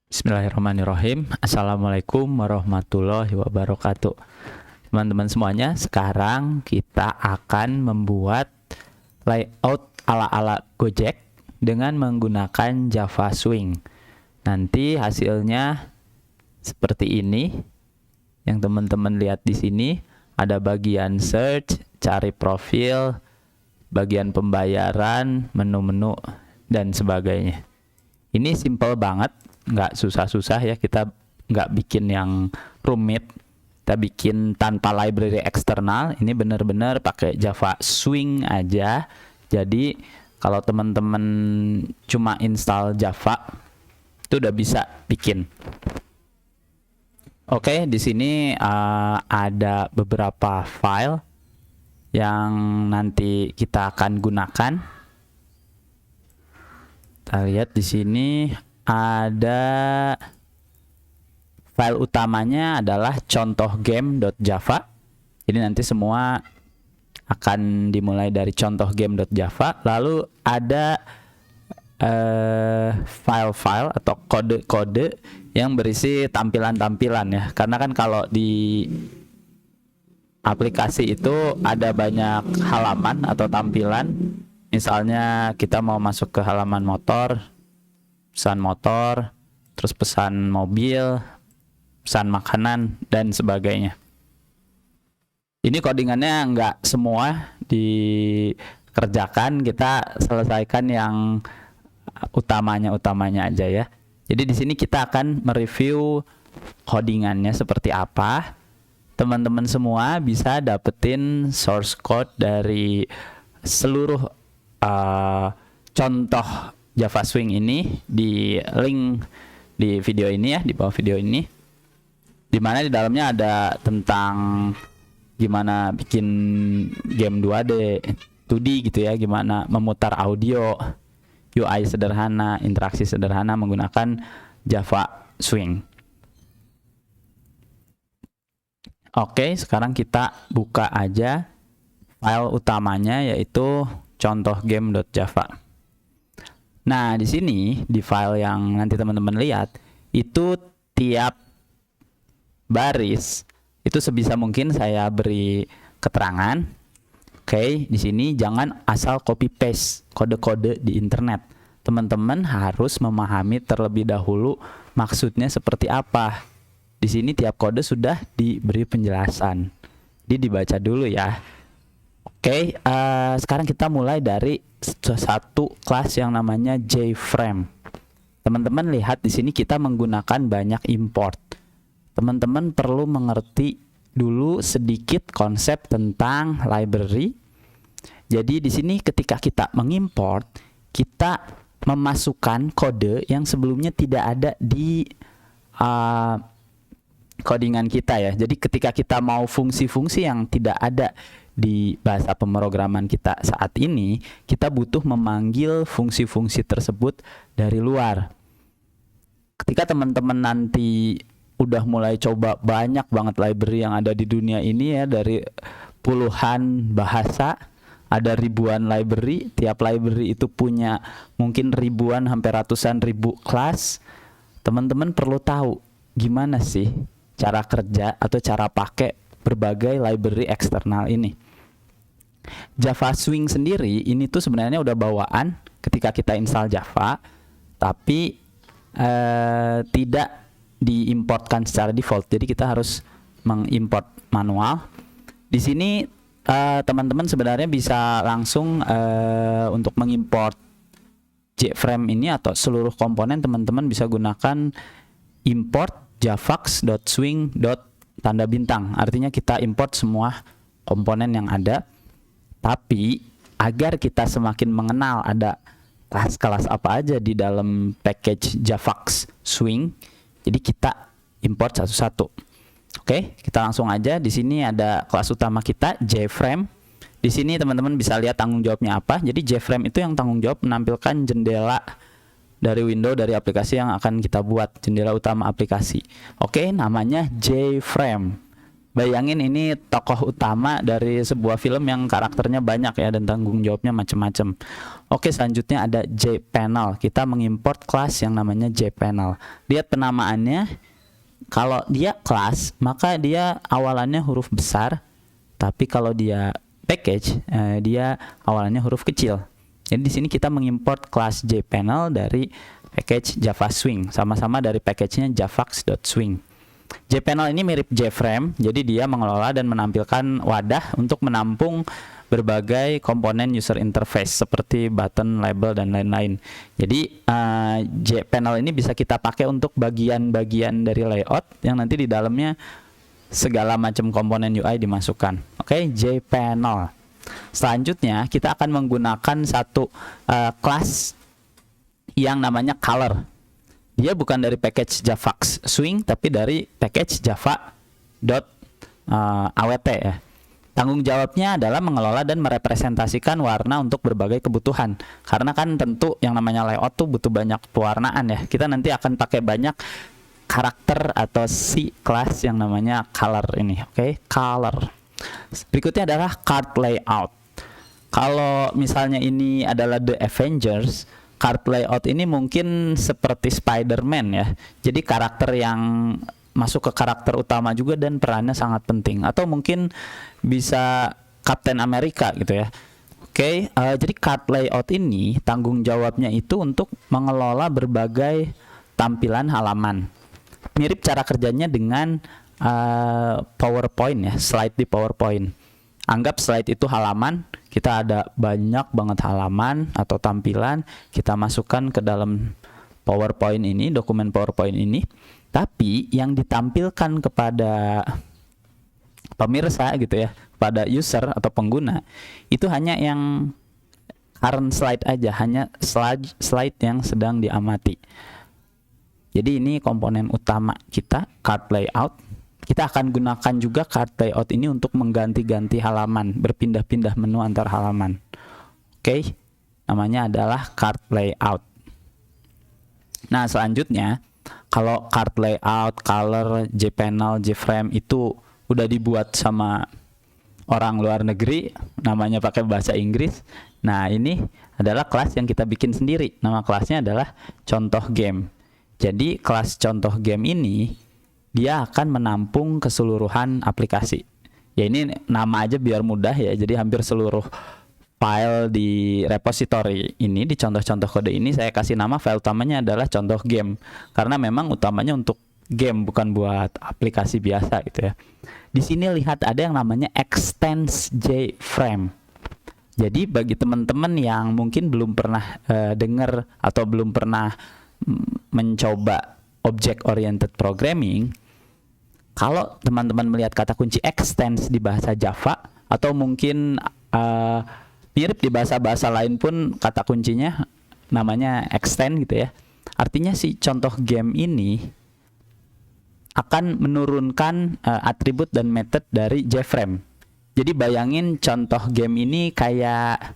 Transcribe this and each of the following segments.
Bismillahirrahmanirrahim. Assalamualaikum warahmatullahi wabarakatuh. Teman-teman semuanya, sekarang kita akan membuat layout ala-ala Gojek dengan menggunakan Java Swing. Nanti hasilnya seperti ini. Yang teman-teman lihat di sini ada bagian search, cari profil, bagian pembayaran, menu-menu, dan sebagainya. Ini simple banget, nggak susah-susah ya, kita nggak bikin yang rumit, kita bikin tanpa library eksternal. Ini benar-benar pakai Java Swing aja. Jadi kalau teman-teman cuma install Java itu udah bisa bikin. Oke, di sini ada beberapa file yang nanti kita akan gunakan. Kita lihat di sini ada file utamanya adalah contoh game.java. Jadi nanti semua akan dimulai dari contoh game.java. Lalu ada file-file atau kode-kode yang berisi tampilan-tampilan ya. Karena kan kalau di aplikasi itu ada banyak halaman atau tampilan. Misalnya kita mau masuk ke halaman motor, pesan motor, terus pesan mobil, pesan makanan, dan sebagainya. Ini codingannya nggak semua dikerjakan, kita selesaikan yang utamanya aja ya. Jadi di sini kita akan mereview codingannya seperti apa. Teman-teman semua bisa dapetin source code dari seluruh contoh Java Swing ini di link di video ini ya, di bawah video ini, dimana di dalamnya ada tentang gimana bikin game 2D, 2D gitu ya, gimana memutar audio, UI sederhana, interaksi sederhana menggunakan Java Swing. Oke, sekarang kita buka aja file utamanya, yaitu contoh game.java. Nah, di sini di file yang nanti teman-teman lihat itu tiap baris itu sebisa mungkin saya beri keterangan. Oke, di sini jangan asal copy paste kode-kode di internet. Teman-teman harus memahami terlebih dahulu maksudnya seperti apa. Di sini tiap kode sudah diberi penjelasan. Jadi dibaca dulu ya. Oke, sekarang kita mulai dari satu kelas yang namanya JFrame. Teman-teman lihat di sini kita menggunakan banyak import. Teman-teman perlu mengerti dulu sedikit konsep tentang library. Jadi di sini ketika kita mengimport, kita memasukkan kode yang sebelumnya tidak ada di codingan kita ya. Jadi ketika kita mau fungsi-fungsi yang tidak ada di bahasa pemrograman kita saat ini, kita butuh memanggil fungsi-fungsi tersebut dari luar. Ketika teman-teman nanti udah mulai coba banyak banget library yang ada di dunia ini ya, dari puluhan bahasa, ada ribuan library, tiap library itu punya mungkin ribuan sampai ratusan ribu kelas. Teman-teman perlu tahu gimana sih cara kerja atau cara pakai berbagai library eksternal ini. Java Swing sendiri ini tuh sebenarnya udah bawaan ketika kita install Java, tapi tidak diimportkan secara default. Jadi kita harus mengimport manual. Di sini teman-teman sebenarnya bisa langsung untuk mengimport JFrame ini atau seluruh komponen, teman-teman bisa gunakan import javax.swing. Tanda bintang. Artinya kita import semua komponen yang ada. Tapi agar kita semakin mengenal ada kelas-kelas apa aja di dalam package Javax Swing, jadi kita import satu-satu. Oke, kita langsung aja. Di sini ada kelas utama kita JFrame. Di sini teman-teman bisa lihat tanggung jawabnya apa. Jadi JFrame itu yang tanggung jawab menampilkan jendela dari window dari aplikasi yang akan kita buat, jendela utama aplikasi. Oke, namanya JFrame. Bayangin ini tokoh utama dari sebuah film yang karakternya banyak ya dan tanggung jawabnya macam-macam. Oke, selanjutnya ada jPanel. Kita mengimport kelas yang namanya jPanel. Lihat penamaannya, kalau dia kelas maka dia awalannya huruf besar, tapi kalau dia package dia awalannya huruf kecil. Jadi di sini kita mengimport kelas jPanel dari package Java Swing, sama-sama dari package-nya javax.swing. jPanel ini mirip JFrame, jadi dia mengelola dan menampilkan wadah untuk menampung berbagai komponen user interface seperti button, label, dan lain-lain. Jadi jPanel ini bisa kita pakai untuk bagian-bagian dari layout yang nanti di dalamnya segala macam komponen UI dimasukkan. Oke, jPanel. Selanjutnya kita akan menggunakan satu kelas yang namanya color. Dia bukan dari package Javax Swing, tapi dari package java.awt ya. Tanggung jawabnya adalah mengelola dan merepresentasikan warna untuk berbagai kebutuhan. Karena kan tentu yang namanya layout tuh butuh banyak pewarnaan ya. Kita nanti akan pakai banyak karakter atau si kelas yang namanya color ini. Oke, color. Berikutnya adalah card layout. Kalau misalnya ini adalah The Avengers, card layout ini mungkin seperti Spider-Man ya. Jadi karakter yang masuk ke karakter utama juga dan perannya sangat penting. Atau mungkin bisa Captain America gitu ya. Oke, jadi card layout ini tanggung jawabnya itu untuk mengelola berbagai tampilan halaman. Mirip cara kerjanya dengan PowerPoint ya, slide di PowerPoint. Anggap slide itu halaman, kita ada banyak banget halaman atau tampilan, kita masukkan ke dalam PowerPoint ini, dokumen PowerPoint ini. Tapi yang ditampilkan kepada pemirsa gitu ya, pada user atau pengguna, itu hanya yang current slide aja, hanya slide yang sedang diamati. Jadi ini komponen utama kita, card layout. Kita akan gunakan juga card layout ini untuk mengganti-ganti halaman, berpindah-pindah menu antar halaman. Oke, namanya adalah card layout. Nah, selanjutnya kalau card layout, color, jPanel, jFrame itu udah dibuat sama orang luar negeri, namanya pakai bahasa Inggris. Nah, ini adalah kelas yang kita bikin sendiri. Nama kelasnya adalah contoh game. Jadi kelas contoh game ini dia akan menampung keseluruhan aplikasi. Ya ini nama aja biar mudah ya. Jadi hampir seluruh file di repository ini, di contoh-contoh kode ini saya kasih nama file utamanya adalah contoh game. Karena memang utamanya untuk game, bukan buat aplikasi biasa gitu ya. Di sini lihat ada yang namanya extends JFrame. Jadi bagi teman-teman yang mungkin belum pernah dengar atau belum pernah mencoba object oriented programming, kalau teman-teman melihat kata kunci extends di bahasa Java atau mungkin mirip di bahasa-bahasa lain pun kata kuncinya namanya extend gitu ya. Artinya si contoh game ini akan menurunkan atribut dan method dari JFrame. Jadi bayangin contoh game ini kayak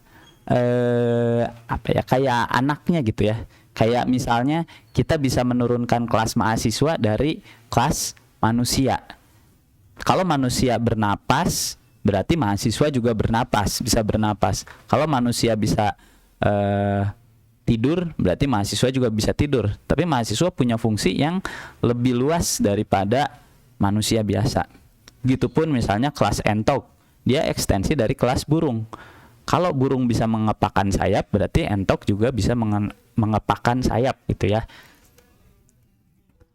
kayak anaknya gitu ya. Kayak misalnya kita bisa menurunkan kelas mahasiswa dari kelas manusia. Kalau manusia bernapas, berarti mahasiswa juga bernapas, bisa bernapas. Kalau manusia bisa tidur, berarti mahasiswa juga bisa tidur. Tapi mahasiswa punya fungsi yang lebih luas daripada manusia biasa. Begitupun misalnya kelas entok, dia ekstensi dari kelas burung. Kalau burung bisa mengepakkan sayap, berarti entok juga bisa mengepakkan sayap gitu ya.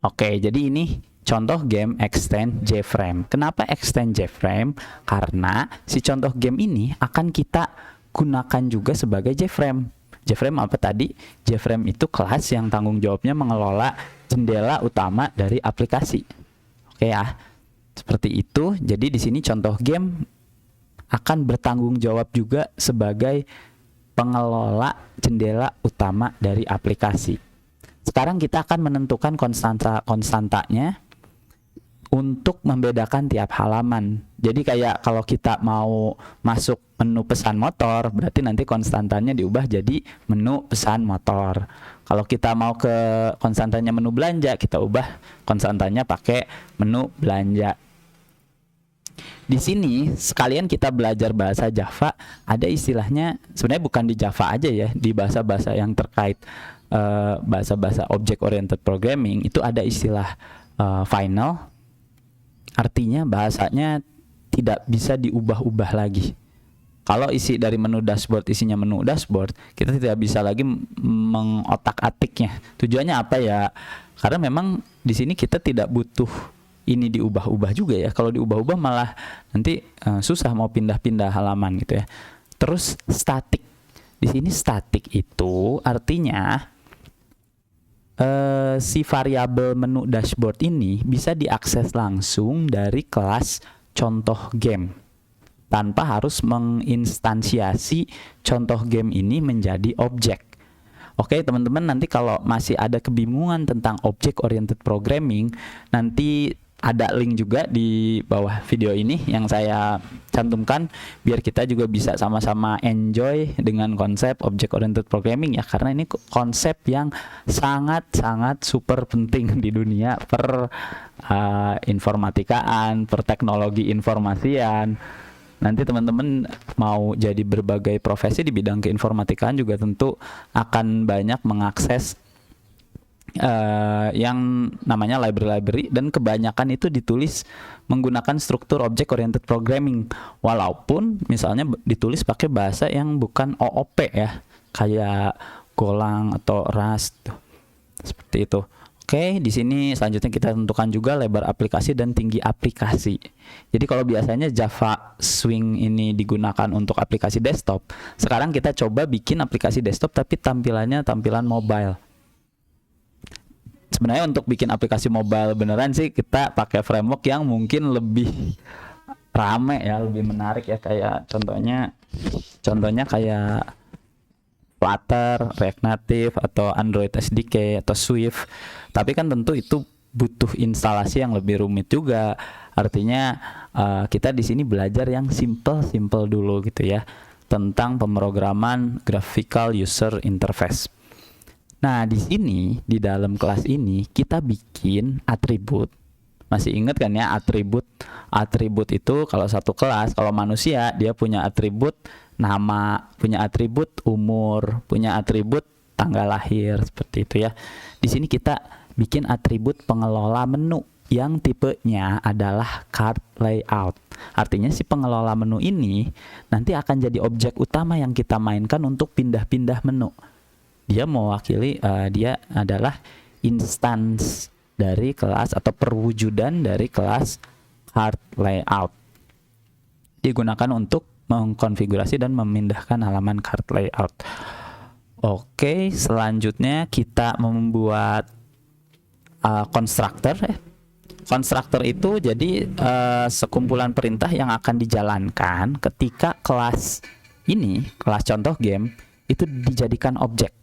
Oke, jadi ini contoh game extend JFrame. Kenapa extend JFrame? Karena si contoh game ini akan kita gunakan juga sebagai JFrame. JFrame apa tadi? JFrame itu kelas yang tanggung jawabnya mengelola jendela utama dari aplikasi. Oke ya, seperti itu. Jadi di sini contoh game akan bertanggung jawab juga sebagai pengelola jendela utama dari aplikasi. Sekarang kita akan menentukan konstantanya untuk membedakan tiap halaman. Jadi kayak kalau kita mau masuk menu pesan motor, berarti nanti konstantanya diubah jadi menu pesan motor. Kalau kita mau ke konstantanya menu belanja, kita ubah konstantanya pakai menu belanja. Di sini sekalian kita belajar bahasa Java, ada istilahnya sebenarnya bukan di Java aja ya, di bahasa-bahasa yang terkait bahasa-bahasa object oriented programming itu ada istilah final, artinya bahasanya tidak bisa diubah-ubah lagi. Kalau isi dari menu dashboard isinya menu dashboard, kita tidak bisa lagi mengotak-atiknya. Tujuannya apa ya? Karena memang di sini kita tidak butuh ini diubah-ubah juga ya. Kalau diubah-ubah malah nanti susah mau pindah-pindah halaman gitu ya. Terus static. Di sini static itu artinya si variabel menu dashboard ini bisa diakses langsung dari kelas contoh game, tanpa harus menginstansiasi contoh game ini menjadi objek. Oke teman-teman, nanti kalau masih ada kebingungan tentang object oriented programming, nanti ada link juga di bawah video ini yang saya cantumkan biar kita juga bisa sama-sama enjoy dengan konsep object oriented programming ya, karena ini konsep yang sangat-sangat super penting di dunia per informatikaan, per teknologi informasian. Nanti teman-teman mau jadi berbagai profesi di bidang keinformatikaan juga tentu akan banyak mengakses yang namanya library-library, dan kebanyakan itu ditulis menggunakan struktur object oriented programming, walaupun misalnya ditulis pakai bahasa yang bukan OOP ya, kayak Golang atau Rust seperti itu. Oke, di sini selanjutnya kita tentukan juga lebar aplikasi dan tinggi aplikasi. Jadi kalau biasanya Java Swing ini digunakan untuk aplikasi desktop, sekarang kita coba bikin aplikasi desktop tapi tampilannya tampilan mobile. Sebenarnya untuk bikin aplikasi mobile beneran sih kita pakai framework yang mungkin lebih rame ya, lebih menarik ya, kayak contohnya kayak Flutter, React Native, atau Android SDK, atau Swift. Tapi kan tentu itu butuh instalasi yang lebih rumit juga. Artinya kita di sini belajar yang simple dulu gitu ya, tentang pemrograman graphical user interface. Nah, di sini di dalam kelas ini kita bikin atribut. Masih ingat kan ya atribut? Atribut itu kalau satu kelas, kalau manusia dia punya atribut nama, punya atribut umur, punya atribut tanggal lahir, seperti itu ya. Di sini kita bikin atribut pengelola menu yang tipenya adalah card layout. Artinya si pengelola menu ini nanti akan jadi objek utama yang kita mainkan untuk pindah-pindah menu. Dia mewakili dia adalah instance dari kelas atau perwujudan dari kelas card layout. Digunakan untuk mengkonfigurasi dan memindahkan halaman card layout. Oke, selanjutnya kita membuat constructor. Constructor itu jadi sekumpulan perintah yang akan dijalankan ketika kelas ini, kelas contoh game, itu dijadikan objek.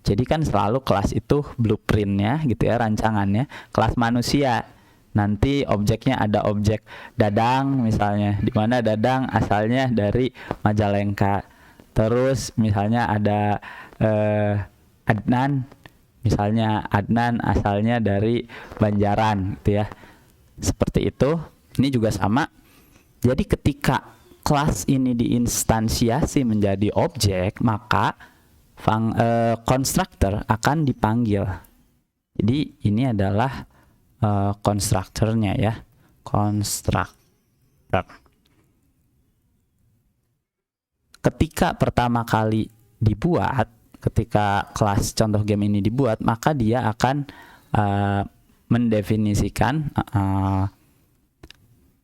Jadi kan selalu kelas itu blueprintnya gitu ya, rancangannya. Kelas manusia, nanti objeknya ada objek Dadang misalnya, di mana Dadang asalnya dari Majalengka. Terus misalnya ada Adnan, misalnya Adnan asalnya dari Banjaran gitu ya. Seperti itu. Ini juga sama. Jadi ketika kelas ini diinstansiasi menjadi objek, maka constructor akan dipanggil. Jadi ini adalah constructornya ya, constructor. Ketika pertama kali dibuat, ketika kelas contoh game ini dibuat, maka dia akan mendefinisikan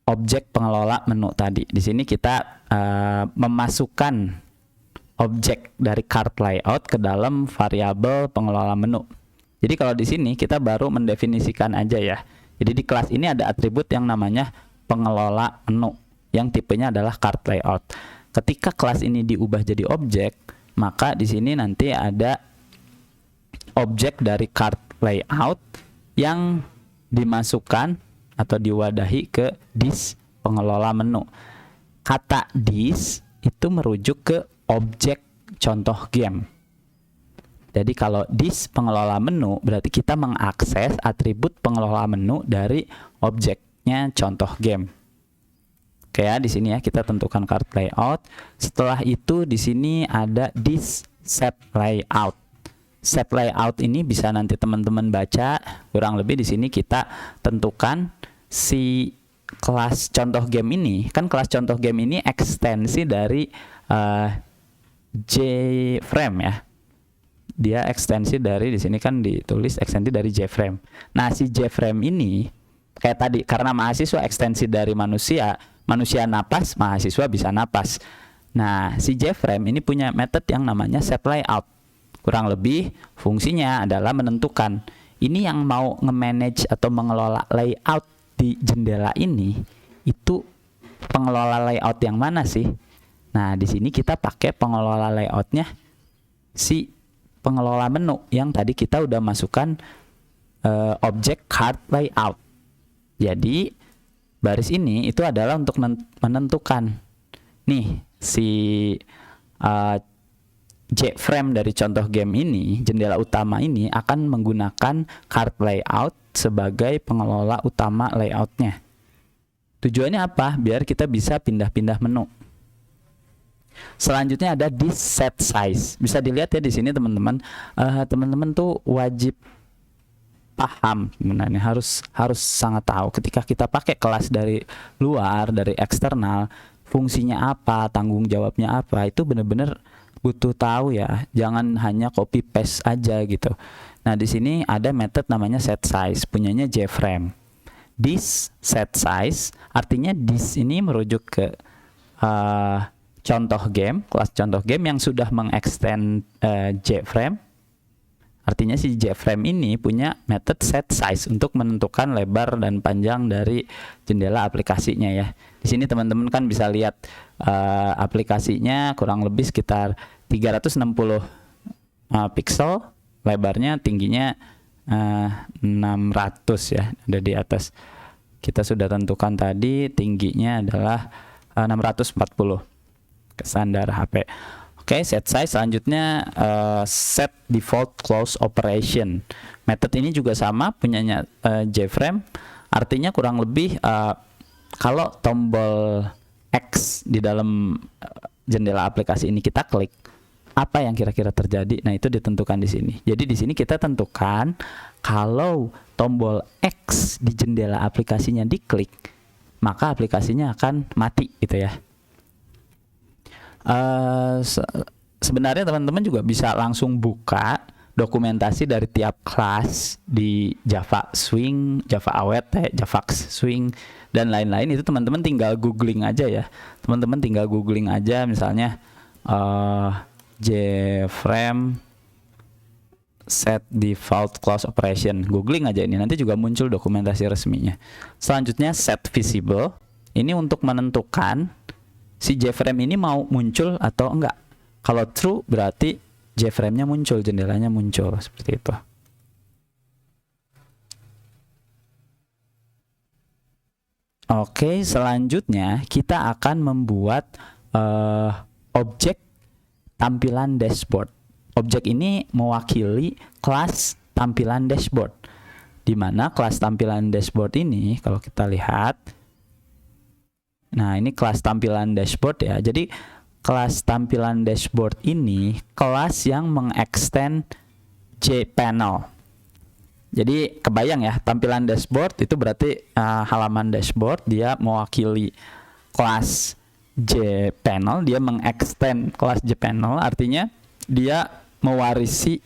objek pengelola menu tadi. Di sini kita memasukkan objek dari card layout ke dalam variabel pengelola menu. Jadi kalau di sini kita baru mendefinisikan aja ya. Jadi di kelas ini ada atribut yang namanya pengelola menu yang tipenya adalah card layout. Ketika kelas ini diubah jadi objek, maka di sini nanti ada objek dari card layout yang dimasukkan atau diwadahi ke dis pengelola menu. Kata dis itu merujuk ke objek contoh game. Jadi kalau dis pengelola menu berarti kita mengakses atribut pengelola menu dari objeknya contoh game. Oke ya, di sini ya kita tentukan card layout. Setelah itu di sini ada this set layout. Set layout ini bisa nanti teman-teman baca. Kurang lebih di sini kita tentukan si kelas contoh game ini. Kan kelas contoh game ini ekstensi dari JFrame ya. Dia ekstensi dari, di sini kan ditulis ekstensi dari JFrame. Nah, si JFrame ini kayak tadi, karena mahasiswa ekstensi dari manusia, manusia napas, mahasiswa bisa napas. Nah, si JFrame ini punya method yang namanya set layout. Kurang lebih fungsinya adalah menentukan ini yang mau nge-manage atau mengelola layout di jendela ini, itu pengelola layout yang mana sih? Nah, di sini kita pakai pengelola layoutnya si pengelola menu yang tadi kita udah masukkan objek card layout. Jadi baris ini itu adalah untuk menentukan nih si JFrame dari contoh game ini, jendela utama ini akan menggunakan card layout sebagai pengelola utama layoutnya. Tujuannya apa? Biar kita bisa pindah-pindah menu. Selanjutnya ada this set size. Bisa dilihat ya di sini teman-teman. Teman-teman tuh wajib paham sebenarnya, harus sangat tahu ketika kita pakai kelas dari luar, dari eksternal, fungsinya apa, tanggung jawabnya apa, itu benar-benar butuh tahu ya. Jangan hanya copy paste aja gitu. Nah, di sini ada method namanya set size, punyanya JFrame. This set size artinya this ini merujuk ke contoh game, kelas contoh game yang sudah mengextend JFrame. Artinya si JFrame ini punya method set size untuk menentukan lebar dan panjang dari jendela aplikasinya ya. Di sini teman-teman kan bisa lihat aplikasinya kurang lebih sekitar 360 pixel, lebarnya, tingginya 600 ya, ada di atas. Kita sudah tentukan tadi tingginya adalah 640 standar HP. Oke, set size. Selanjutnya set default close operation. Method ini juga sama, punyanya JFrame. Artinya kurang lebih kalau tombol X di dalam jendela aplikasi ini kita klik, apa yang kira-kira terjadi? Nah, itu ditentukan di sini. Jadi di sini kita tentukan kalau tombol X di jendela aplikasinya diklik, maka aplikasinya akan mati gitu ya. Sebenarnya teman-teman juga bisa langsung buka dokumentasi dari tiap kelas di Java Swing, Java Awet, Java Swing, dan lain-lain. Itu teman-teman tinggal googling aja ya. Teman-teman tinggal googling aja misalnya JFrame set default close operation. Googling aja ini, nanti juga muncul dokumentasi resminya. Selanjutnya set visible. Ini untuk menentukan si JFrame ini mau muncul atau enggak. Kalau true berarti JFrame-nya muncul, jendelanya muncul, seperti itu. Oke, selanjutnya kita akan membuat objek tampilan dashboard. Objek ini mewakili kelas tampilan dashboard, di mana kelas tampilan dashboard ini kalau kita lihat, nah ini kelas tampilan dashboard ya. Jadi kelas tampilan dashboard ini kelas yang mengextend JPanel. Jadi kebayang ya, tampilan dashboard itu berarti halaman dashboard, dia mewakili kelas JPanel, dia mengextend kelas JPanel, artinya dia mewarisi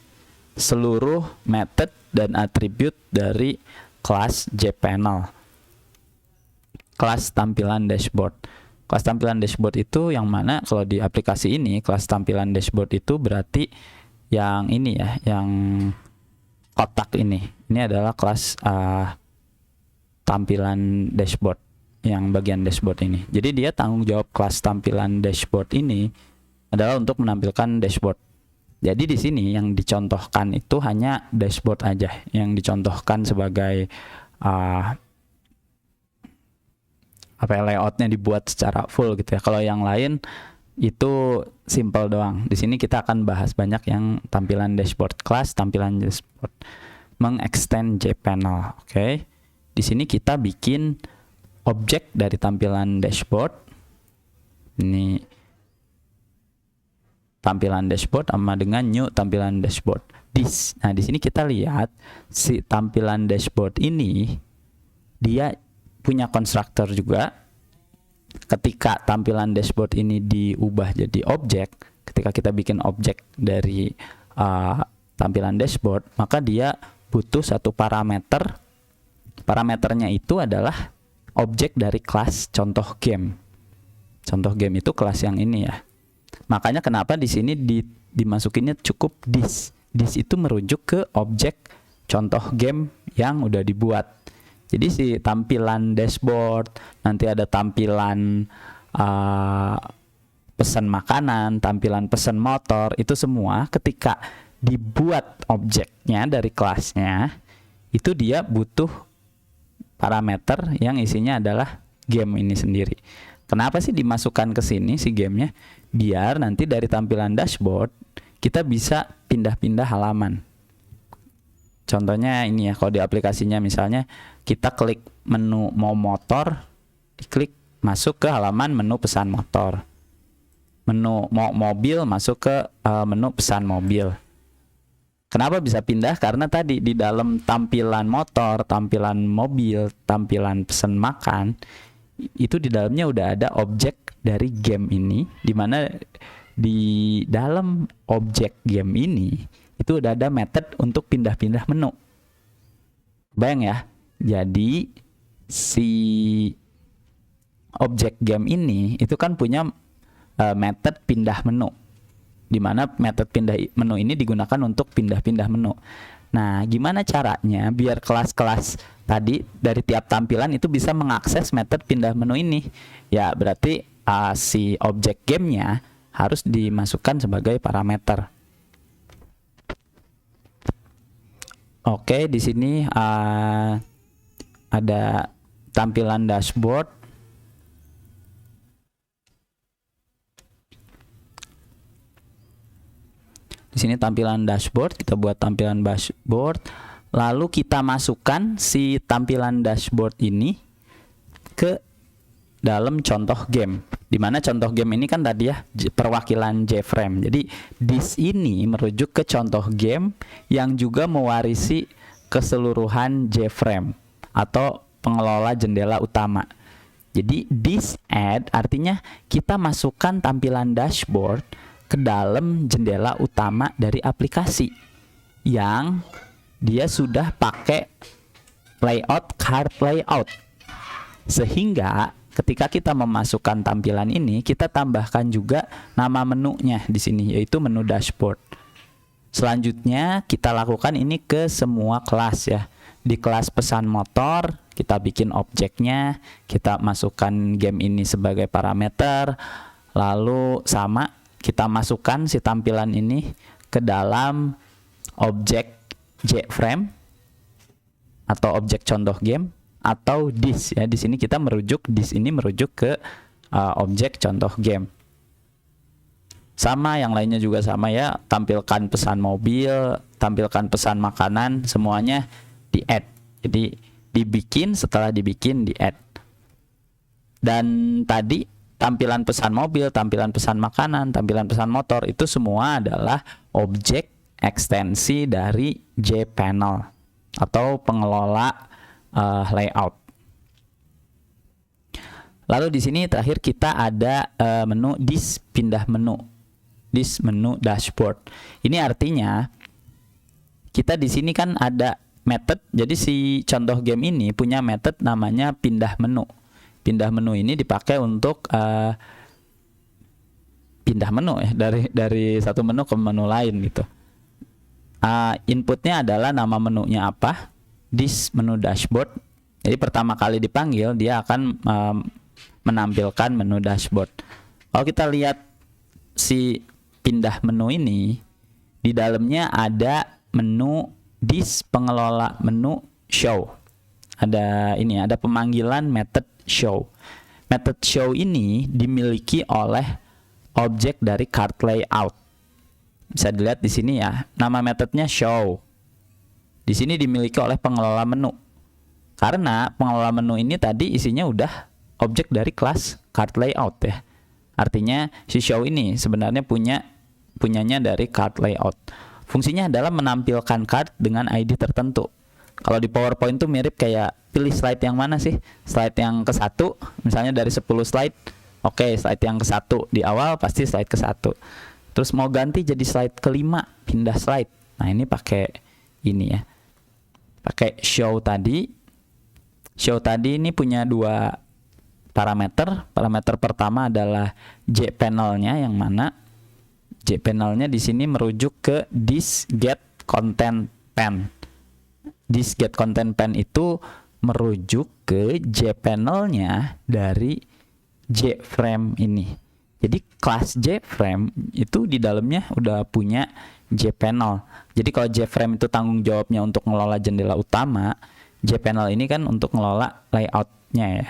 seluruh method dan atribut dari kelas JPanel. Kelas tampilan dashboard. Kelas tampilan dashboard itu yang mana kalau di aplikasi ini, kelas tampilan dashboard itu berarti yang ini ya, yang kotak ini. Ini adalah kelas tampilan dashboard, yang bagian dashboard ini. Jadi dia tanggung jawab kelas tampilan dashboard ini adalah untuk menampilkan dashboard. Jadi di sini yang dicontohkan itu hanya dashboard aja, yang dicontohkan sebagai layoutnya dibuat secara full gitu ya. Kalau yang lain itu simple doang. Di sini kita akan bahas banyak yang tampilan dashboard, kelas tampilan dashboard, mengextend JPanel. Oke. Di sini kita bikin objek dari tampilan dashboard. Ini tampilan dashboard sama dengan new tampilan dashboard. This. Nah, di sini kita lihat si tampilan dashboard ini dia punya konstruktor juga. Ketika tampilan dashboard ini diubah jadi objek, ketika kita bikin objek dari tampilan dashboard, maka dia butuh satu parameter. Parameternya itu adalah objek dari kelas contoh game. Contoh game itu kelas yang ini ya. Makanya kenapa di sini dimasukinnya cukup this. This itu merujuk ke objek contoh game yang udah dibuat. Jadi si tampilan dashboard, nanti ada tampilan pesan makanan, tampilan pesan motor, itu semua ketika dibuat objeknya dari kelasnya, itu dia butuh parameter yang isinya adalah game ini sendiri. Kenapa sih dimasukkan ke sini si gamenya? Biar nanti dari tampilan dashboard kita bisa pindah-pindah halaman. Contohnya ini ya, kalau di aplikasinya misalnya kita klik menu mau motor, diklik masuk ke halaman menu pesan motor. Menu mau mobil masuk ke menu pesan mobil. Kenapa bisa pindah? Karena tadi di dalam tampilan motor, tampilan mobil, tampilan pesan makan, itu di dalamnya udah ada objek dari game ini, di mana di dalam objek game ini itu udah ada method untuk pindah-pindah menu. Bayang ya, jadi si objek game ini itu kan punya method pindah menu, di mana method pindah menu ini digunakan untuk pindah-pindah menu. Nah, gimana caranya biar kelas-kelas tadi dari tiap tampilan itu bisa mengakses method pindah menu ini? Ya, berarti si objek gamenya harus dimasukkan sebagai parameter. Oke, di sini ada tampilan dashboard. Di sini tampilan dashboard, kita buat tampilan dashboard. Lalu kita masukkan si tampilan dashboard ini ke dalam contoh game. Dimana contoh game ini kan tadi ya perwakilan JFrame. Jadi this ini merujuk ke contoh game yang juga mewarisi keseluruhan JFrame atau pengelola jendela utama. Jadi this add artinya kita masukkan tampilan dashboard ke dalam jendela utama dari aplikasi yang dia sudah pakai layout card layout, sehingga ketika kita memasukkan tampilan ini kita tambahkan juga nama menunya di sini, yaitu menu dashboard. Selanjutnya kita lakukan ini ke semua kelas ya. Di kelas pesan motor kita bikin objeknya, kita masukkan game ini sebagai parameter, lalu sama kita masukkan si tampilan ini ke dalam objek JFrame atau objek contoh game atau this ya. Di sini kita merujuk, this ini merujuk ke objek contoh game. Sama yang lainnya juga sama ya, tampilkan pesan mobil, tampilkan pesan makanan, semuanya di add. Jadi dibikin, setelah dibikin di add. Dan tadi tampilan pesan mobil, tampilan pesan makanan, tampilan pesan motor itu semua adalah objek ekstensi dari JPanel atau pengelola layout. Lalu di sini terakhir kita ada menu this pindah menu, this menu dashboard. Ini artinya kita di sini kan ada method. Jadi si contoh game ini punya method namanya pindah menu. Pindah menu ini dipakai untuk pindah menu ya, dari satu menu ke menu lain gitu. Inputnya adalah nama menunya apa, this menu dashboard. Jadi pertama kali dipanggil dia akan menampilkan menu dashboard. Kalau kita lihat si pindah menu ini, di dalamnya ada menu this pengelola menu show. Ada ini, ada pemanggilan method show. Method show ini dimiliki oleh objek dari card layout. Bisa dilihat di sini ya, nama metodenya show. Di sini dimiliki oleh pengelola menu. Karena pengelola menu ini tadi isinya udah objek dari kelas card layout ya. Artinya si show ini sebenarnya punyanya dari card layout. Fungsinya adalah menampilkan card dengan ID tertentu. Kalau di PowerPoint tuh mirip kayak pilih slide yang mana sih? Slide yang ke-1, misalnya dari 10 slide. Oke, slide yang ke-1 di awal pasti slide ke-1. Terus mau ganti jadi slide ke-5, pindah slide. Nah, ini pakai ini ya. Pakai show tadi. Show tadi ini punya dua parameter. Parameter pertama adalah jpanel-nya yang mana jpanel-nya di sini merujuk ke this get content pen. This get content pen itu merujuk ke jpanel-nya dari jframe ini. Jadi kelas jframe itu di dalamnya udah punya jpanel. Jadi kalau jframe itu tanggung jawabnya untuk ngelola jendela utama, jpanel ini kan untuk ngelola layout-nya ya.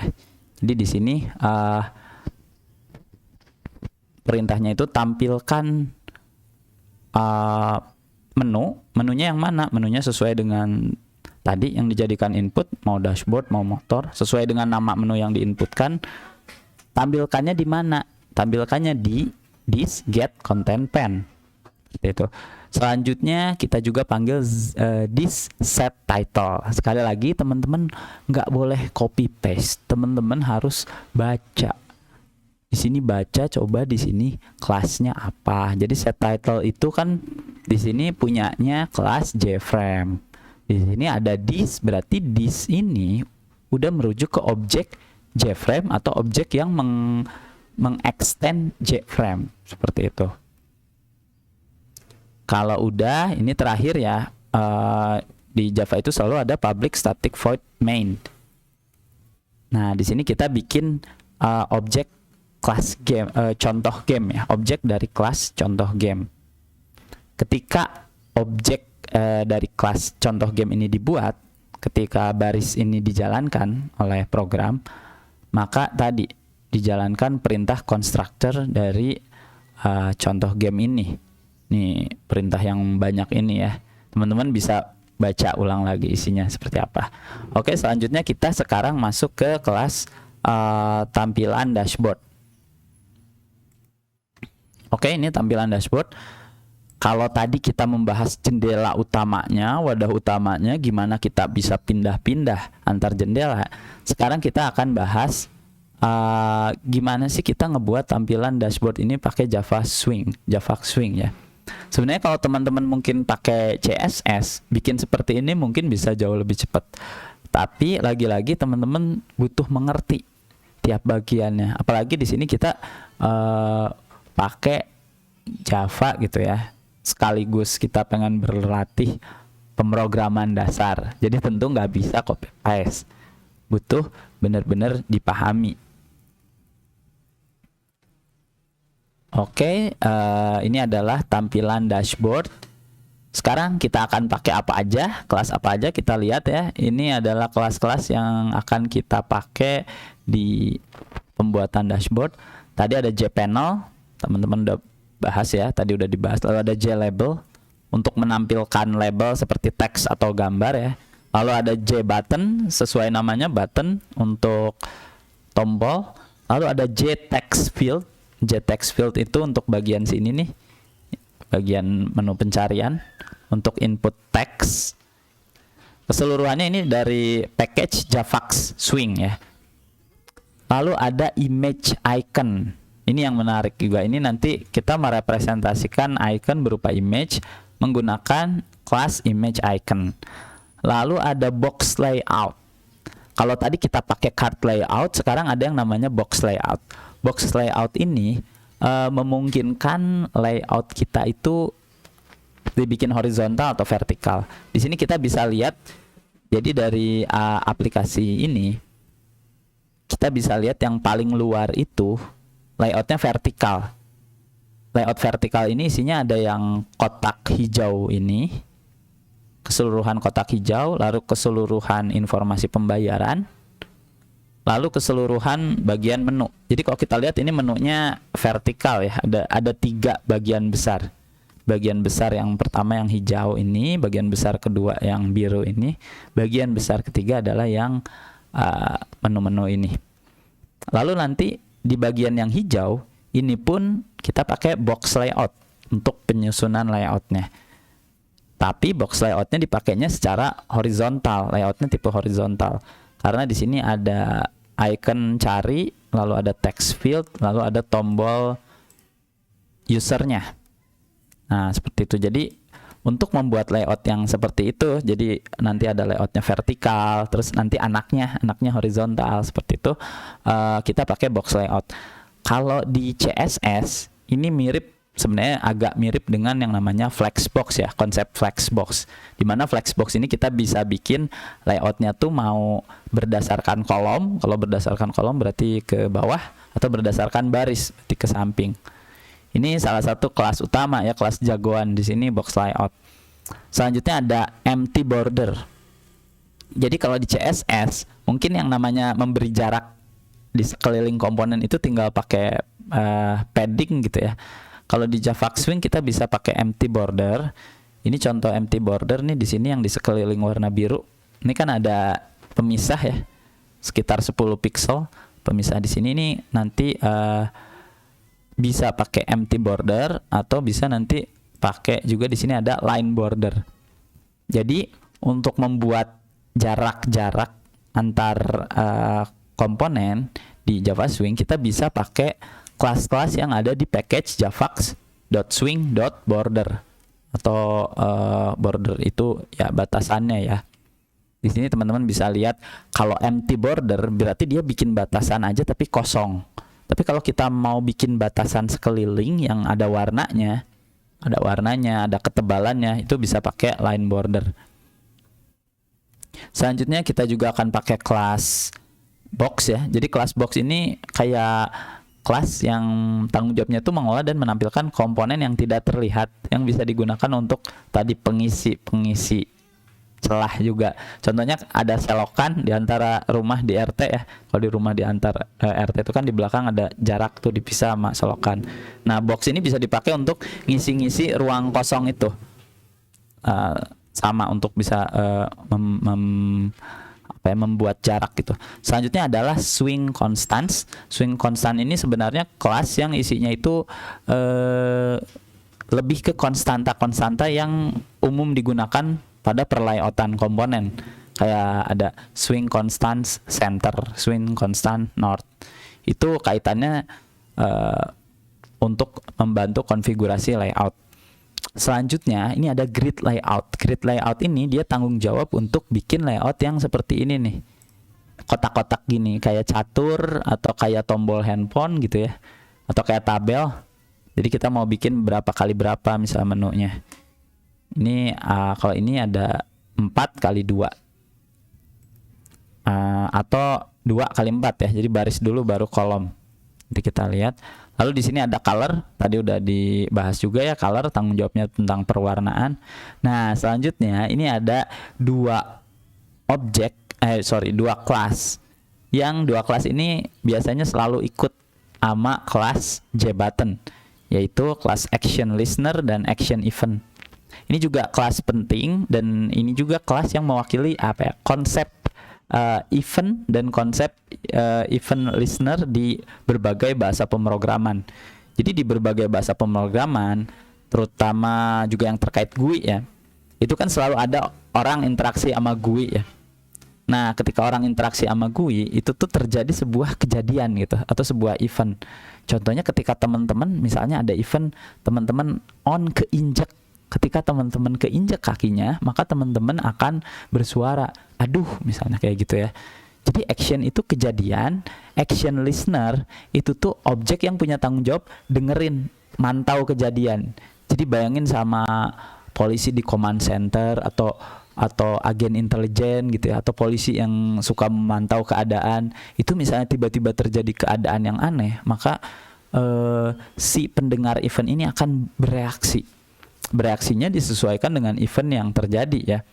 Jadi di sini perintahnya itu tampilkan menunya yang mana? Menunya sesuai dengan tadi yang dijadikan input, mau dashboard, mau motor, sesuai dengan nama menu yang diinputkan. Tampilkannya di mana? Tampilkannya di this get content pen. Seperti itu. Selanjutnya kita juga panggil this set title. Sekali lagi teman-teman nggak boleh copy paste. Teman-teman harus baca. Di sini baca, coba di sini kelasnya apa. Jadi set title itu kan di sini punyanya kelas jframe. Di sini ada this, berarti this ini udah merujuk ke objek jframe atau objek yang mengextend jframe seperti itu. Kalau udah, ini terakhir ya, di Java itu selalu ada public static void main. Nah, di sini kita bikin objek kelas game, contoh game ya, objek dari kelas contoh game. Ketika objek dari kelas contoh game ini dibuat, ketika baris ini dijalankan oleh program, maka tadi dijalankan perintah constructor dari contoh game ini. Nih perintah yang banyak ini ya, teman-teman bisa baca ulang lagi isinya seperti apa. Oke, selanjutnya kita sekarang masuk ke kelas tampilan dashboard. Oke, ini tampilan dashboard. Kalau tadi kita membahas jendela utamanya, wadah utamanya, gimana kita bisa pindah-pindah antar jendela. Sekarang kita akan bahas gimana sih kita ngebuat tampilan dashboard ini pakai Java Swing ya. Sebenarnya kalau teman-teman mungkin pakai CSS, bikin seperti ini mungkin bisa jauh lebih cepat. Tapi lagi-lagi teman-teman butuh mengerti tiap bagiannya. Apalagi di sini kita pakai Java gitu ya. Sekaligus kita pengen berlatih pemrograman dasar. Jadi tentu nggak bisa copy paste. Butuh benar-benar dipahami. Oke, ini adalah tampilan dashboard. Sekarang kita akan pakai apa aja, kelas apa aja, kita lihat ya. Ini adalah kelas-kelas yang akan kita pakai di pembuatan dashboard. Tadi ada jpanel, teman-teman udah bahas ya, tadi udah dibahas. Lalu ada JLabel untuk menampilkan label seperti teks atau gambar ya. Lalu ada JButton, sesuai namanya button untuk tombol. Lalu ada JTextField. JTextField itu untuk bagian sini nih, bagian menu pencarian untuk input teks. Keseluruhannya ini dari package Javax Swing ya. Lalu ada image icon. Ini yang menarik juga. Ini nanti kita merepresentasikan icon berupa image menggunakan kelas image icon. Lalu ada box layout. Kalau tadi kita pakai card layout, sekarang ada yang namanya box layout. Box layout ini memungkinkan layout kita itu dibikin horizontal atau vertikal. Di sini kita bisa lihat, jadi dari aplikasi ini kita bisa lihat yang paling luar itu layoutnya vertikal. Layout vertikal ini isinya ada yang kotak hijau ini, keseluruhan kotak hijau, lalu keseluruhan informasi pembayaran, lalu keseluruhan bagian menu. Jadi kalau kita lihat ini menunya vertikal ya, ada 3 bagian besar. bagian besar yang pertama yang hijau ini, bagian besar kedua yang biru ini, bagian besar ketiga adalah yang menu-menu ini. Lalu nanti di bagian yang hijau ini pun kita pakai box layout untuk penyusunan layoutnya. Tapi box layoutnya dipakainya secara horizontal, layoutnya tipe horizontal. Karena di sini ada icon cari, lalu ada text field, lalu ada tombol usernya. Nah, seperti itu. Jadi untuk membuat layout yang seperti itu, jadi nanti ada layoutnya vertikal, terus nanti anaknya horizontal, seperti itu, kita pakai box layout. Kalau di CSS ini sebenarnya agak mirip dengan yang namanya Flexbox ya, konsep Flexbox. Dimana Flexbox ini kita bisa bikin layoutnya tuh mau berdasarkan kolom, kalau berdasarkan kolom berarti ke bawah, atau berdasarkan baris berarti ke samping. Ini salah satu kelas utama ya, kelas jagoan di sini box layout. Selanjutnya ada empty border. Jadi kalau di CSS mungkin yang namanya memberi jarak di sekeliling komponen itu tinggal pakai padding gitu ya. Kalau di Java Swing kita bisa pakai empty border. Ini contoh empty border nih, di sini yang di sekeliling warna biru. Ini kan ada pemisah ya, sekitar 10 pixel pemisah di sini. Ini nanti bisa pakai empty border atau bisa nanti pakai juga di sini ada line border. Jadi untuk membuat jarak-jarak antar komponen di Java Swing kita bisa pakai kelas-kelas yang ada di package javax.swing.border atau border itu ya batasannya ya. Di sini teman-teman bisa lihat kalau empty border berarti dia bikin batasan aja tapi kosong. Tapi kalau kita mau bikin batasan sekeliling yang ada warnanya, ada ketebalannya, itu bisa pakai line border. Selanjutnya kita juga akan pakai kelas box ya. Jadi kelas box ini kayak kelas yang tanggung jawabnya itu mengolah dan menampilkan komponen yang tidak terlihat, yang bisa digunakan untuk tadi pengisi celah juga. Contohnya ada selokan di antara rumah di RT ya. Kalau di rumah di antar RT itu kan di belakang ada jarak tuh dipisah sama selokan. Nah, box ini bisa dipakai untuk ngisi-ngisi ruang kosong itu. Sama untuk bisa membuat jarak gitu. Selanjutnya adalah swing constants. Swing constant ini sebenarnya kelas yang isinya itu lebih ke konstanta yang umum digunakan pada perlayoutan komponen. Kayak ada swing constant center, swing constant north. Itu kaitannya untuk membantu konfigurasi layout. Selanjutnya ini ada grid layout. Grid layout ini dia tanggung jawab untuk bikin layout yang seperti ini nih. Kotak-kotak gini, kayak catur atau kayak tombol handphone gitu ya. Atau kayak tabel. Jadi kita mau bikin berapa kali berapa misal menunya. Ini kalau ini ada 4 kali 2 atau 2 kali 4 ya. Jadi baris dulu baru kolom. Nanti kita lihat. Lalu di sini ada color. Tadi udah dibahas juga ya, color tanggung jawabnya tentang perwarnaan. Nah, selanjutnya ini ada 2 kelas. Yang 2 kelas ini biasanya selalu ikut sama kelas JButton, yaitu kelas action listener dan action event. Ini juga kelas penting dan ini juga kelas yang mewakili konsep event dan konsep event listener di berbagai bahasa pemrograman. Jadi di berbagai bahasa pemrograman, terutama juga yang terkait GUI ya, itu kan selalu ada orang interaksi sama GUI ya. Nah, ketika orang interaksi sama GUI, itu tuh terjadi sebuah kejadian gitu atau sebuah event. Contohnya ketika teman-teman misalnya ada event teman-teman keinjak. Ketika teman-teman keinjak kakinya, maka teman-teman akan bersuara, aduh, misalnya kayak gitu ya. Jadi action itu kejadian, action listener itu tuh objek yang punya tanggung jawab dengerin, mantau kejadian. Jadi bayangin sama polisi di command center atau agen intelijen gitu ya, atau polisi yang suka memantau keadaan. Itu misalnya tiba-tiba terjadi keadaan yang aneh, maka si pendengar event ini akan bereaksi. Bereaksinya disesuaikan dengan event yang terjadi ya.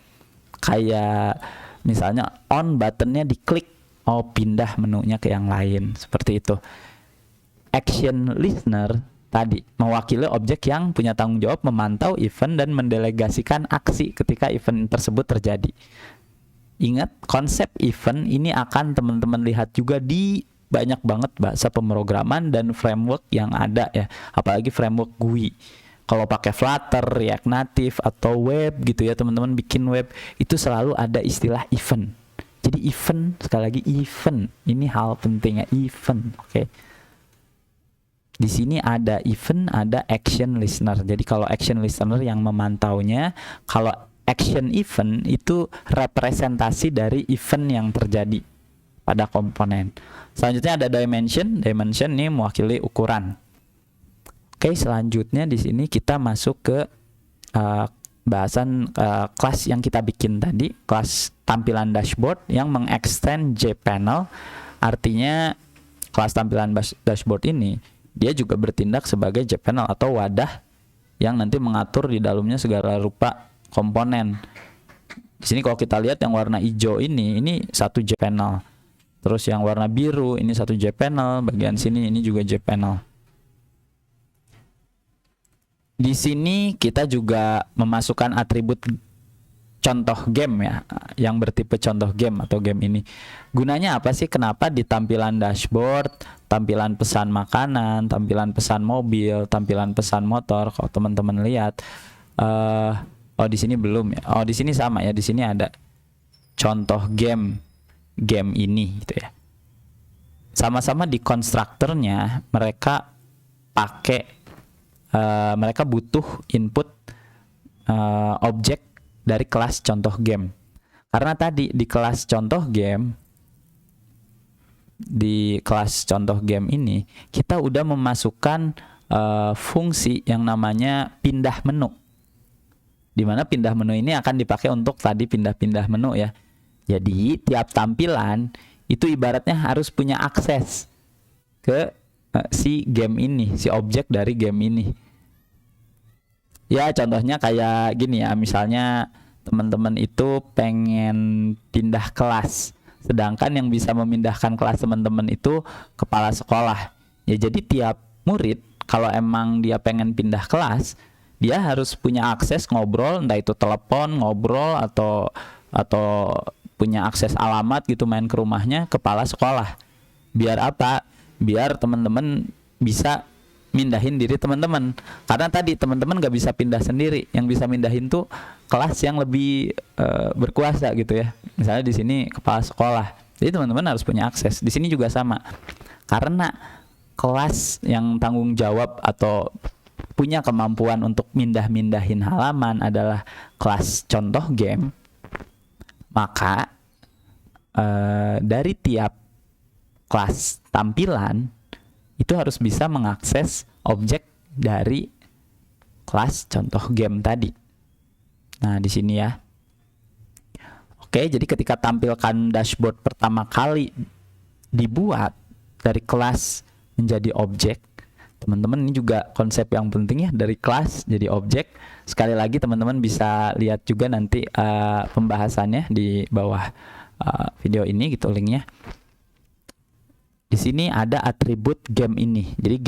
Kayak misalnya on buttonnya diklik, pindah menunya ke yang lain, seperti itu. Action listener tadi mewakili objek yang punya tanggung jawab memantau event dan mendelegasikan aksi ketika event tersebut terjadi. Ingat, konsep event ini akan teman-teman lihat juga di banyak banget bahasa pemrograman dan framework yang ada ya, apalagi framework GUI. Kalau pakai Flutter, React Native atau web gitu ya, teman-teman bikin web itu selalu ada istilah event. Jadi event, sekali lagi event, ini hal penting ya, event. Oke. Di sini ada event, ada action listener. Jadi kalau action listener yang memantaunya, kalau action event itu representasi dari event yang terjadi pada komponen. Selanjutnya ada dimension. Dimension ini mewakili ukuran. Oke, selanjutnya di sini kita masuk ke bahasan kelas yang kita bikin tadi, kelas tampilan dashboard yang mengextend JPanel. Artinya kelas tampilan dashboard ini dia juga bertindak sebagai JPanel atau wadah yang nanti mengatur di dalamnya segala rupa komponen. Di sini kalau kita lihat yang warna hijau ini satu JPanel. Terus yang warna biru ini satu JPanel, bagian sini ini juga JPanel. Di sini kita juga memasukkan atribut contoh game ya, yang bertipe contoh game atau game ini. Gunanya apa sih? Kenapa di tampilan dashboard, tampilan pesan makanan, tampilan pesan mobil, tampilan pesan motor, kalau teman-teman lihat, oh di sini belum ya. Oh di sini sama ya, di sini ada contoh game ini gitu ya. Sama-sama di konstruktornya mereka pakai, mereka butuh input objek dari kelas contoh game. Karena tadi di kelas contoh game, ini kita udah memasukkan fungsi yang namanya pindah menu. Dimana pindah menu ini akan dipakai untuk tadi pindah-pindah menu ya. Jadi tiap tampilan itu ibaratnya harus punya akses ke si game ini, si objek dari game ini. Ya contohnya kayak gini ya, misalnya teman-teman itu pengen pindah kelas, sedangkan yang bisa memindahkan kelas teman-teman itu kepala sekolah. Ya jadi tiap murid kalau emang dia pengen pindah kelas, dia harus punya akses ngobrol, entah itu telepon, ngobrol atau punya akses alamat gitu, main ke rumahnya kepala sekolah. Biar apa? Biar teman-teman bisa mindahin diri teman-teman, karena tadi teman-teman gak bisa pindah sendiri, yang bisa mindahin tuh kelas yang lebih berkuasa gitu ya. Misalnya di sini kepala sekolah, jadi teman-teman harus punya akses. Di sini juga sama, karena kelas yang tanggung jawab atau punya kemampuan untuk mindahin halaman adalah kelas contoh game, maka dari tiap kelas tampilan itu harus bisa mengakses objek dari kelas contoh game tadi. Nah, di sini ya. Oke, jadi ketika tampilkan dashboard pertama kali dibuat dari kelas menjadi objek, teman-teman ini juga konsep yang penting ya, dari kelas jadi objek. Sekali lagi teman-teman bisa lihat juga nanti pembahasannya di bawah video ini gitu linknya. Di sini ada atribut game ini. Jadi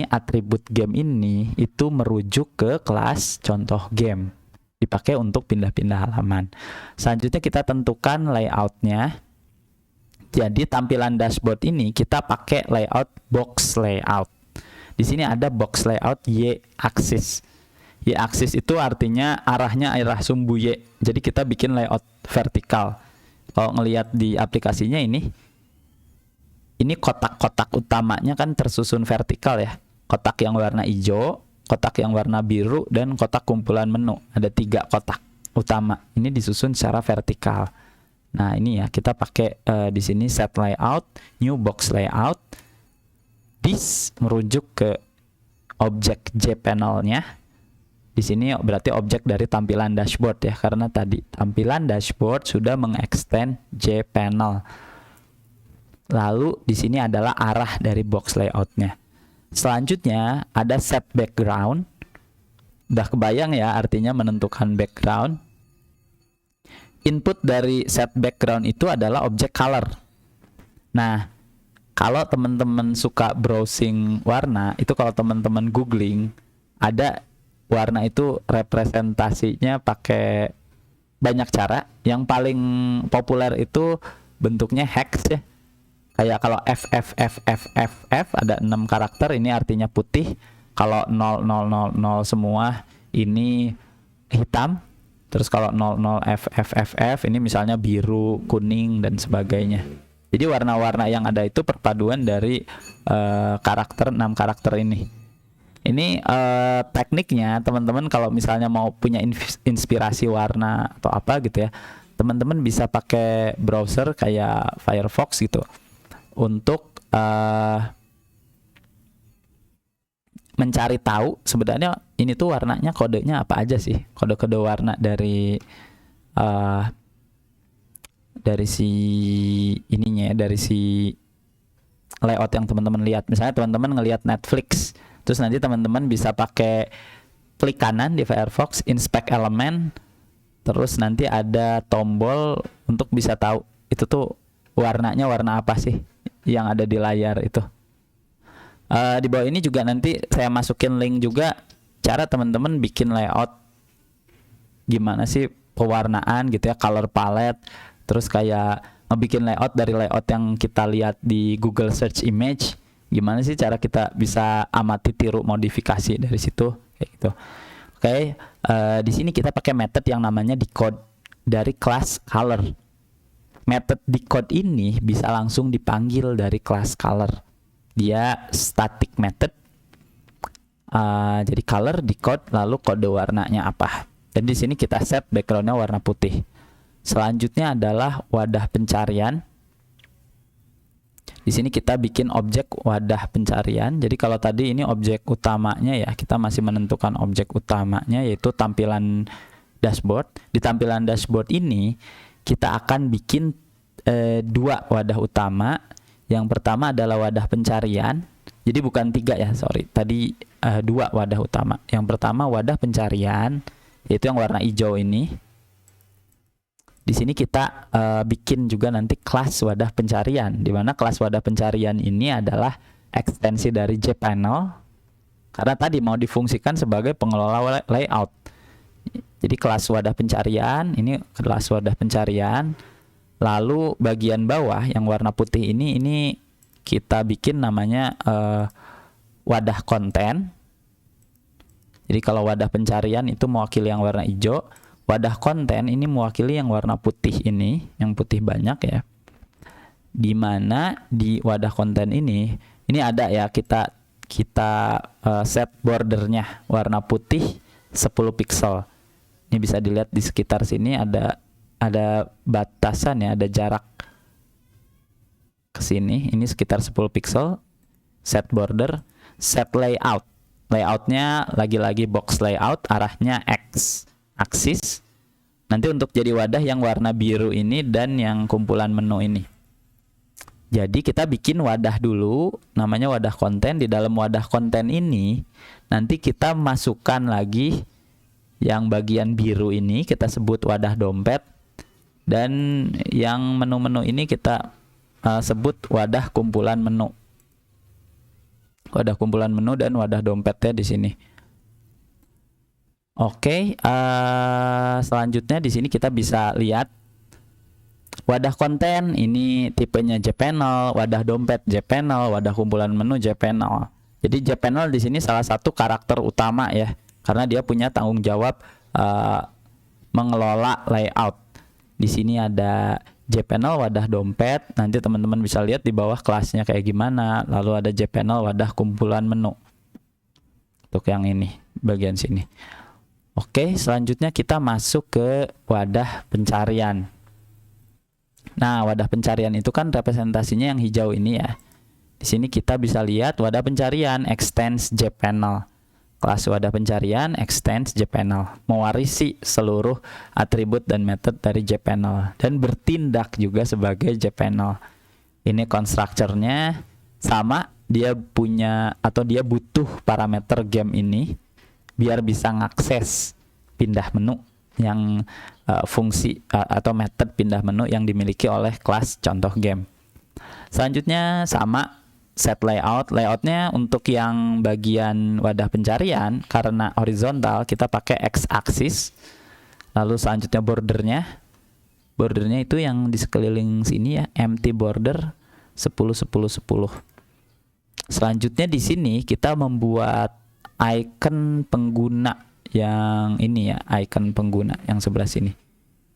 atribut game ini itu merujuk ke kelas contoh game. Dipakai untuk pindah-pindah halaman. Selanjutnya kita tentukan layoutnya. Jadi tampilan dashboard ini kita pakai layout box layout. Di sini ada box layout Y-axis. Y-axis itu artinya arahnya arah sumbu Y. Jadi kita bikin layout vertikal. Kalau ngelihat di aplikasinya ini kotak-kotak utamanya kan tersusun vertikal ya. Kotak yang warna hijau, kotak yang warna biru, dan kotak kumpulan menu. Ada 3 kotak utama. Ini disusun secara vertikal. Nah ini ya, kita pakai di sini set layout, new box layout. This merujuk ke objek JPanel-nya. Di sini berarti objek dari tampilan dashboard ya, karena tadi tampilan dashboard sudah mengextend JPanel. Lalu di sini adalah arah dari box layoutnya. Selanjutnya ada set background. Udah kebayang ya artinya menentukan background. Input dari set background itu adalah objek color. Nah, Kalau teman-teman suka browsing warna, itu kalau teman-teman googling, ada warna itu representasinya pakai banyak cara. Yang paling populer itu bentuknya hex ya. Kayak kalau F ada 6 karakter, ini artinya putih. Kalau 0000 semua ini hitam. Terus kalau 00FFFF ini misalnya biru, kuning dan sebagainya. Jadi warna-warna yang ada itu perpaduan dari karakter 6 karakter ini. Ini tekniknya teman-teman kalau misalnya mau punya inspirasi warna atau apa gitu ya, teman-teman bisa pakai browser kayak Firefox gitu untuk mencari tahu sebenarnya ini tuh warnanya kodenya apa aja sih, kode-kode warna dari si ininya ya, dari si layout yang teman-teman lihat. Misalnya teman-teman ngelihat Netflix, terus nanti teman-teman bisa pakai klik kanan di Firefox, inspect element, terus nanti ada tombol untuk bisa tahu itu tuh warnanya warna apa sih yang ada di layar itu. Di bawah ini juga nanti saya masukin link juga cara teman-teman bikin layout, gimana sih pewarnaan gitu ya, color palette, terus kayak ngebikin layout dari layout yang kita lihat di Google Search Image, gimana sih cara kita bisa amati tiru modifikasi dari situ kayak gitu. Oke, di sini kita pakai method yang namanya decode dari kelas color. Method decode ini bisa langsung dipanggil dari kelas color. Dia static method. Jadi color, decode, lalu kode warnanya apa. Dan di sini kita set backgroundnya warna putih. Selanjutnya adalah wadah pencarian. Di sini kita bikin objek wadah pencarian. Jadi kalau tadi ini objek utamanya ya, kita masih menentukan objek utamanya yaitu tampilan dashboard. Di tampilan dashboard ini kita akan bikin 2 wadah utama. Yang pertama adalah wadah pencarian. Jadi bukan 3 ya, sorry. Tadi 2 wadah utama. Yang pertama wadah pencarian, yaitu yang warna hijau ini. Di sini kita bikin juga nanti kelas wadah pencarian, di mana kelas wadah pencarian ini adalah ekstensi dari JPanel, karena tadi mau difungsikan sebagai pengelola layout. Jadi kelas wadah pencarian, ini kelas wadah pencarian. Lalu bagian bawah yang warna putih ini kita bikin namanya wadah konten. Jadi kalau wadah pencarian itu mewakili yang warna hijau, wadah konten ini mewakili yang warna putih ini, yang putih banyak ya. Dimana di wadah konten ini ada ya, kita set bordernya warna putih 10 pixel. Ini bisa dilihat di sekitar sini ada batasan ya, ada jarak ke sini. Ini sekitar 10 pixel. Set border, set layout. Layoutnya lagi-lagi box layout, arahnya X aksis. Nanti untuk jadi wadah yang warna biru ini dan yang kumpulan menu ini. Jadi kita bikin wadah dulu, namanya wadah konten. Di dalam wadah konten ini nanti kita masukkan lagi yang bagian biru ini, kita sebut wadah dompet. Dan yang menu-menu ini kita sebut wadah kumpulan menu. Wadah kumpulan menu dan wadah dompetnya di sini. Oke, selanjutnya di sini kita bisa lihat wadah konten ini tipenya JPanel, wadah dompet JPanel, wadah kumpulan menu JPanel. Jadi JPanel di sini salah satu karakter utama ya, karena dia punya tanggung jawab mengelola layout. Di sini ada JPanel wadah dompet, nanti teman-teman bisa lihat di bawah kelasnya kayak gimana. Lalu ada JPanel wadah kumpulan menu. Untuk yang ini, bagian sini. Oke, selanjutnya kita masuk ke wadah pencarian. Nah, wadah pencarian itu kan representasinya yang hijau ini ya. Di sini kita bisa lihat wadah pencarian extends JPanel. Kelas wadah pencarian extends JPanel, mewarisi seluruh atribut dan method dari JPanel dan bertindak juga sebagai JPanel. Ini constructor-nya sama, dia punya atau dia butuh parameter game ini biar bisa ngakses pindah menu yang fungsi atau method pindah menu yang dimiliki oleh kelas contoh game. Selanjutnya sama, set layout. Layoutnya untuk yang bagian wadah pencarian, karena horizontal kita pakai X axis. Lalu selanjutnya bordernya itu yang di sekeliling sini ya, empty border 10 10 10. Selanjutnya di sini kita membuat icon pengguna yang ini ya, icon pengguna yang sebelah sini.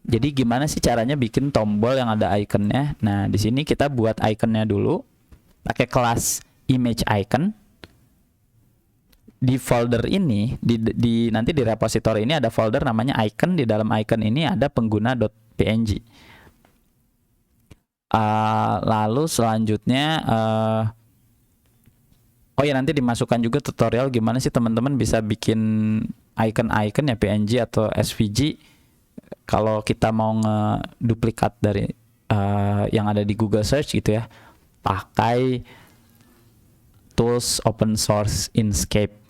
Jadi gimana sih caranya bikin tombol yang ada iconnya? Nah, di sini kita buat iconnya dulu pakai kelas image icon. Di folder ini, nanti di repository ini ada folder namanya icon. Di dalam icon ini ada pengguna.png. Lalu selanjutnya oh ya, nanti dimasukkan juga tutorial gimana sih teman-teman bisa bikin icon-icon ya, PNG atau SVG kalau kita mau ngeduplikat dari yang ada di Google Search gitu ya, pakai tools open source Inkscape.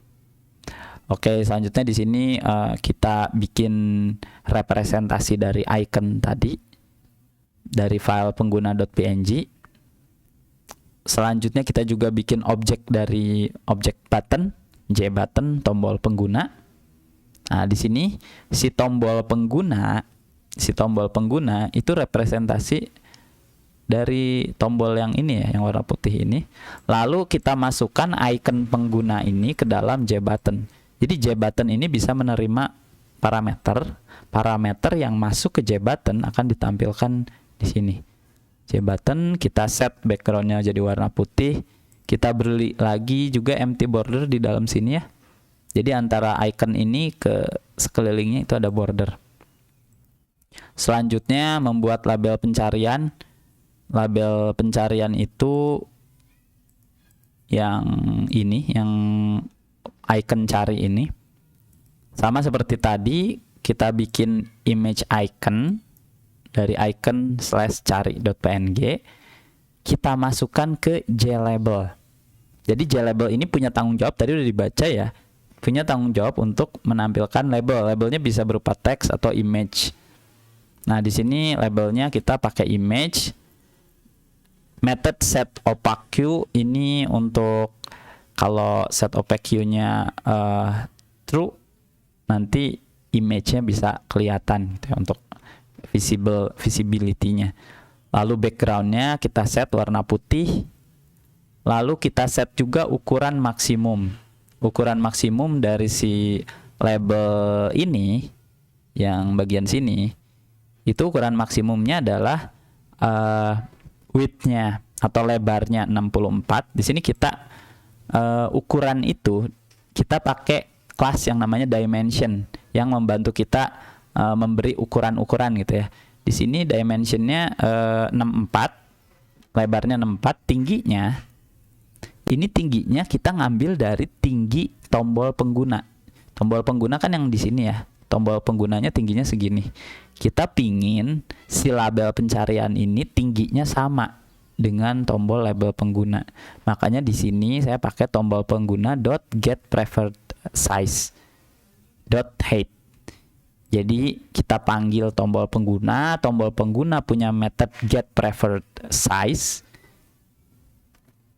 Oke, selanjutnya di sini kita bikin representasi dari icon tadi dari file pengguna.png. Selanjutnya kita juga bikin objek dari objek button, JButton, tombol pengguna. Nah, di sini si tombol pengguna itu representasi dari tombol yang ini ya, yang warna putih ini. Lalu kita masukkan icon pengguna ini ke dalam JButton. Jadi JButton ini bisa menerima parameter yang masuk ke JButton akan ditampilkan di sini. JButton kita set backgroundnya jadi warna putih. Kita beri lagi juga empty border di dalam sini ya. Jadi antara icon ini ke sekelilingnya itu ada border. Selanjutnya membuat label pencarian. Label pencarian itu yang ini, yang icon cari ini. Sama seperti tadi, kita bikin image icon dari icon/cari.png. Kita masukkan ke JLabel. Jadi JLabel ini punya tanggung jawab, tadi udah dibaca ya, punya tanggung jawab untuk menampilkan label. Labelnya bisa berupa teks atau image. Nah, di sini labelnya kita pakai image. Method set opaque ini untuk kalau set opaque-nya true, nanti image-nya bisa kelihatan gitu ya, untuk visibility-nya. Lalu background-nya kita set warna putih. Lalu kita set juga ukuran maksimum. Ukuran maksimum dari si label ini, yang bagian sini, itu ukuran maksimumnya adalah width-nya atau lebarnya 64. Di sini kita ukuran itu kita pakai kelas yang namanya dimension yang membantu kita memberi ukuran-ukuran gitu ya. Di sini dimensionnya 64, lebarnya 64, tingginya kita ngambil dari tinggi tombol pengguna. Tombol pengguna kan yang di sini ya. Tombol penggunanya tingginya segini. Kita pingin si label pencarian ini tingginya sama dengan tombol label pengguna. Makanya di sini saya pakai tombol pengguna .getPreferredSize .height. Jadi kita panggil tombol pengguna punya method getPreferredSize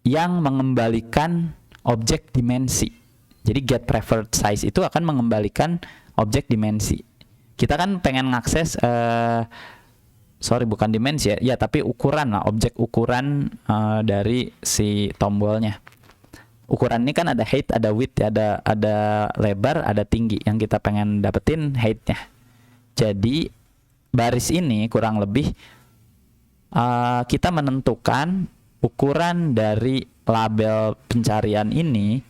yang mengembalikan objek dimensi. Jadi getPreferredSize itu akan mengembalikan objek dimensi. Kita kan pengen ngakses bukan dimensi ya, tapi ukuran lah, objek ukuran dari si tombolnya. Ukuran ini kan ada height, ada width, ada lebar, ada tinggi. Yang kita pengen dapetin height-nya. Jadi baris ini kurang lebih kita menentukan ukuran dari label pencarian ini.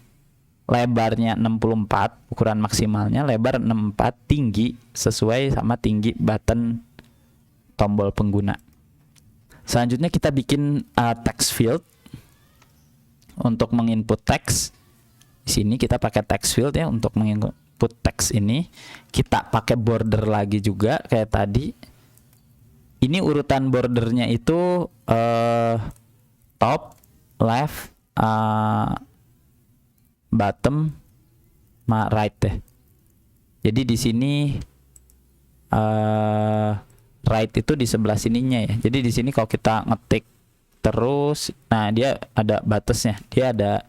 Lebarnya 64, ukuran maksimalnya lebar 64, tinggi sesuai sama tinggi button tombol pengguna. Selanjutnya kita bikin text field untuk menginput teks. Di sini kita pakai text field ya untuk menginput teks ini. Kita pakai border lagi juga kayak tadi. Ini urutan bordernya itu top, left, bottom, right deh. Jadi di sini right itu di sebelah sininya ya. Jadi di sini kalau kita ngetik Terus nah dia ada batasnya. Dia ada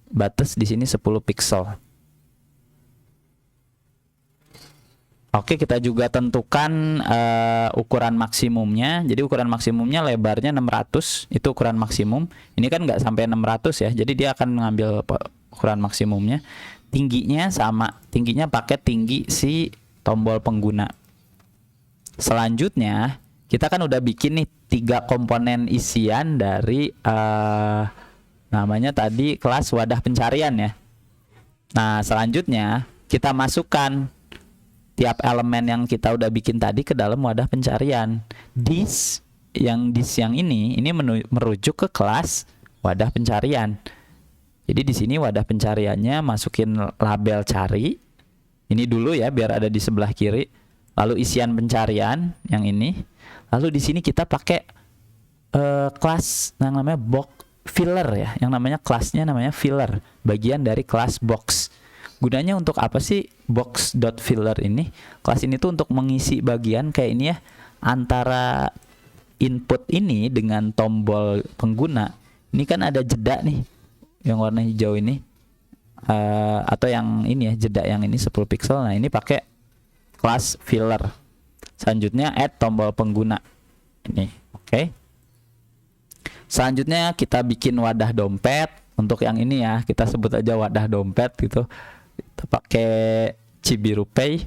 batas di sini 10 pixel. Oke, kita juga tentukan ukuran maksimumnya. Jadi ukuran maksimumnya lebarnya 600, itu ukuran maksimum. Ini kan nggak sampai 600 ya, jadi dia akan mengambil ukuran maksimumnya. Tingginya sama, tingginya pakai tinggi si tombol pengguna. Selanjutnya, kita kan udah bikin nih 3 komponen isian dari namanya tadi kelas wadah pencarian ya. Nah, selanjutnya kita masukkan tiap elemen yang kita udah bikin tadi ke dalam wadah pencarian. This yang ini merujuk ke kelas wadah pencarian. Jadi di sini wadah pencariannya masukin label cari. Ini dulu ya biar ada di sebelah kiri. Lalu isian pencarian yang ini. Lalu di sini kita pakai kelas yang namanya box filler ya. Yang namanya kelasnya namanya filler, bagian dari kelas box. Gunanya untuk apa sih box.filler ini? Kelas ini tuh untuk mengisi bagian kayak ini ya, antara input ini dengan tombol pengguna. Ini kan ada jeda nih yang warna hijau ini, atau yang ini ya, jeda yang ini 10 pixel. Nah ini pakai kelas filler. Selanjutnya add tombol pengguna ini. Oke. Selanjutnya kita bikin wadah dompet. Untuk yang ini ya, kita sebut aja wadah dompet gitu. Kita pakai Cibiru Pay.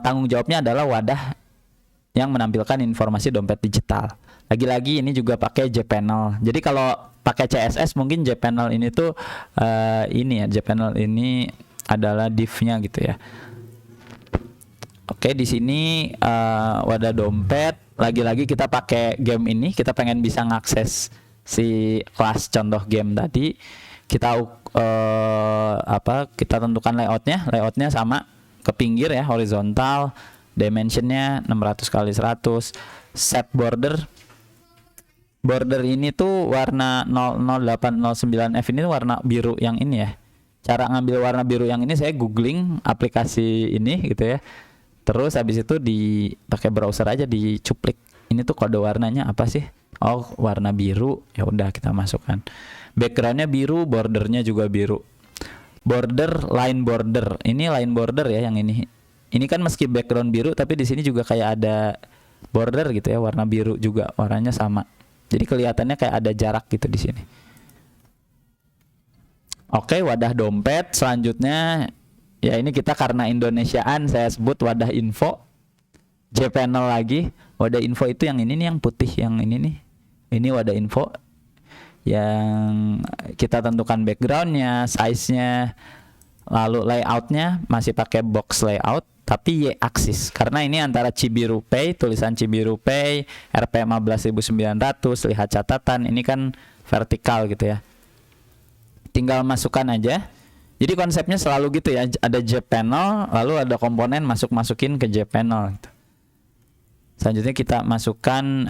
Tanggung jawabnya adalah wadah yang menampilkan informasi dompet digital. Lagi-lagi ini juga pakai JPanel. Jadi kalau pakai CSS mungkin JPanel ini tuh ini ya, JPanel ini adalah div-nya gitu ya. Oke, di sini wadah dompet. Lagi-lagi kita pakai game ini. Kita pengen bisa ngakses si kelas contoh game tadi. Kita kita tentukan layoutnya sama ke pinggir ya, horizontal, dimensionnya 600 kali 100. Set border ini tuh warna 00809F ini warna biru yang ini ya. Cara ngambil warna biru yang ini saya googling aplikasi ini gitu ya. Terus habis itu pakai browser aja dicuplik. Ini tuh kode warnanya apa sih? Oh, warna biru. Ya udah kita masukkan. Backgroundnya biru, bordernya juga biru. Line border. Ini line border ya yang ini. Ini kan meski background biru, tapi di sini juga kayak ada border gitu ya, warna biru juga, warnanya sama. Jadi kelihatannya kayak ada jarak gitu di sini. Oke, wadah dompet. Selanjutnya ya ini kita karena Indonesiaan saya sebut wadah info. JPanel lagi. Wadah info itu yang ini nih, yang putih yang ini nih. Ini wadah info yang kita tentukan backgroundnya, size-nya, lalu layoutnya masih pakai box layout tapi Y-axis karena ini antara Cibiru Pay, tulisan Cibiru Pay, Rp 15.900, lihat catatan, ini kan vertikal gitu ya. Tinggal masukkan aja. Jadi konsepnya selalu gitu ya, ada JPanel lalu ada komponen masukin ke JPanel gitu. Selanjutnya kita masukkan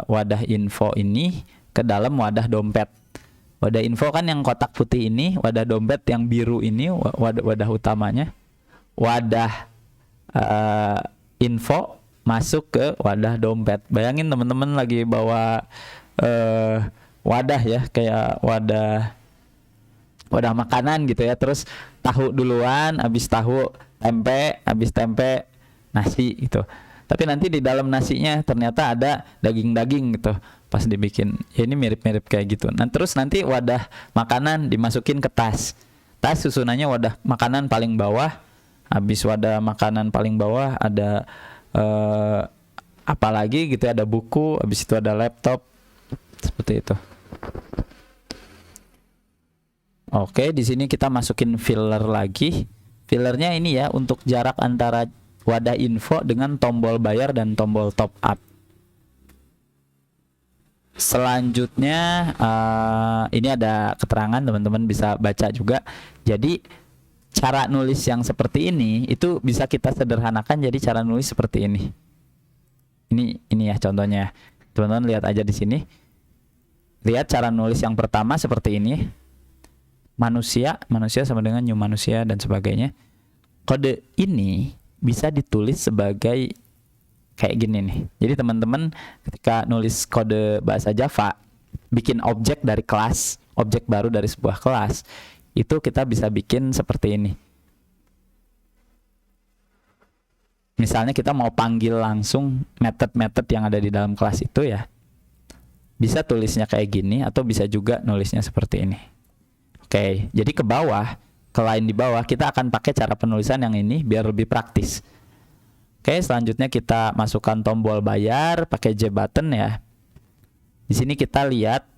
wadah info ini ke dalam wadah dompet. Wadah info kan yang kotak putih ini, wadah dompet yang biru ini wadah utamanya. Wadah info masuk ke wadah dompet. Bayangin teman-teman lagi bawa wadah ya, kayak wadah makanan gitu ya. Terus tahu duluan, habis tahu tempe, habis tempe nasi gitu. Tapi nanti di dalam nasinya ternyata ada daging-daging gitu. Pas dibikin, ya ini mirip-mirip kayak gitu. Nah terus nanti wadah makanan dimasukin ke tas. Tas susunannya wadah makanan paling bawah. Habis wadah makanan paling bawah ada apa lagi gitu, ada buku. Habis itu ada laptop. Seperti itu. Oke, di sini kita masukin filler lagi. Fillernya ini ya untuk jarak antara wadah info dengan tombol bayar dan tombol top up. Selanjutnya ini ada keterangan, teman-teman bisa baca juga. Jadi cara nulis yang seperti ini itu bisa kita sederhanakan jadi cara nulis seperti ini. Ini ya contohnya. Teman-teman lihat aja di sini. Lihat cara nulis yang pertama seperti ini. Manusia sama dengan new manusia dan sebagainya. Kode ini bisa ditulis sebagai kayak gini nih. Jadi teman-teman ketika nulis kode bahasa Java, bikin objek dari kelas, objek baru dari sebuah kelas, itu kita bisa bikin seperti ini. Misalnya kita mau panggil langsung method-method yang ada di dalam kelas itu ya, bisa tulisnya kayak gini atau bisa juga nulisnya seperti ini. Oke, jadi ke bawah, ke line di bawah kita akan pakai cara penulisan yang ini biar lebih praktis. Oke, selanjutnya kita masukkan tombol bayar pakai J button ya. Di sini kita lihat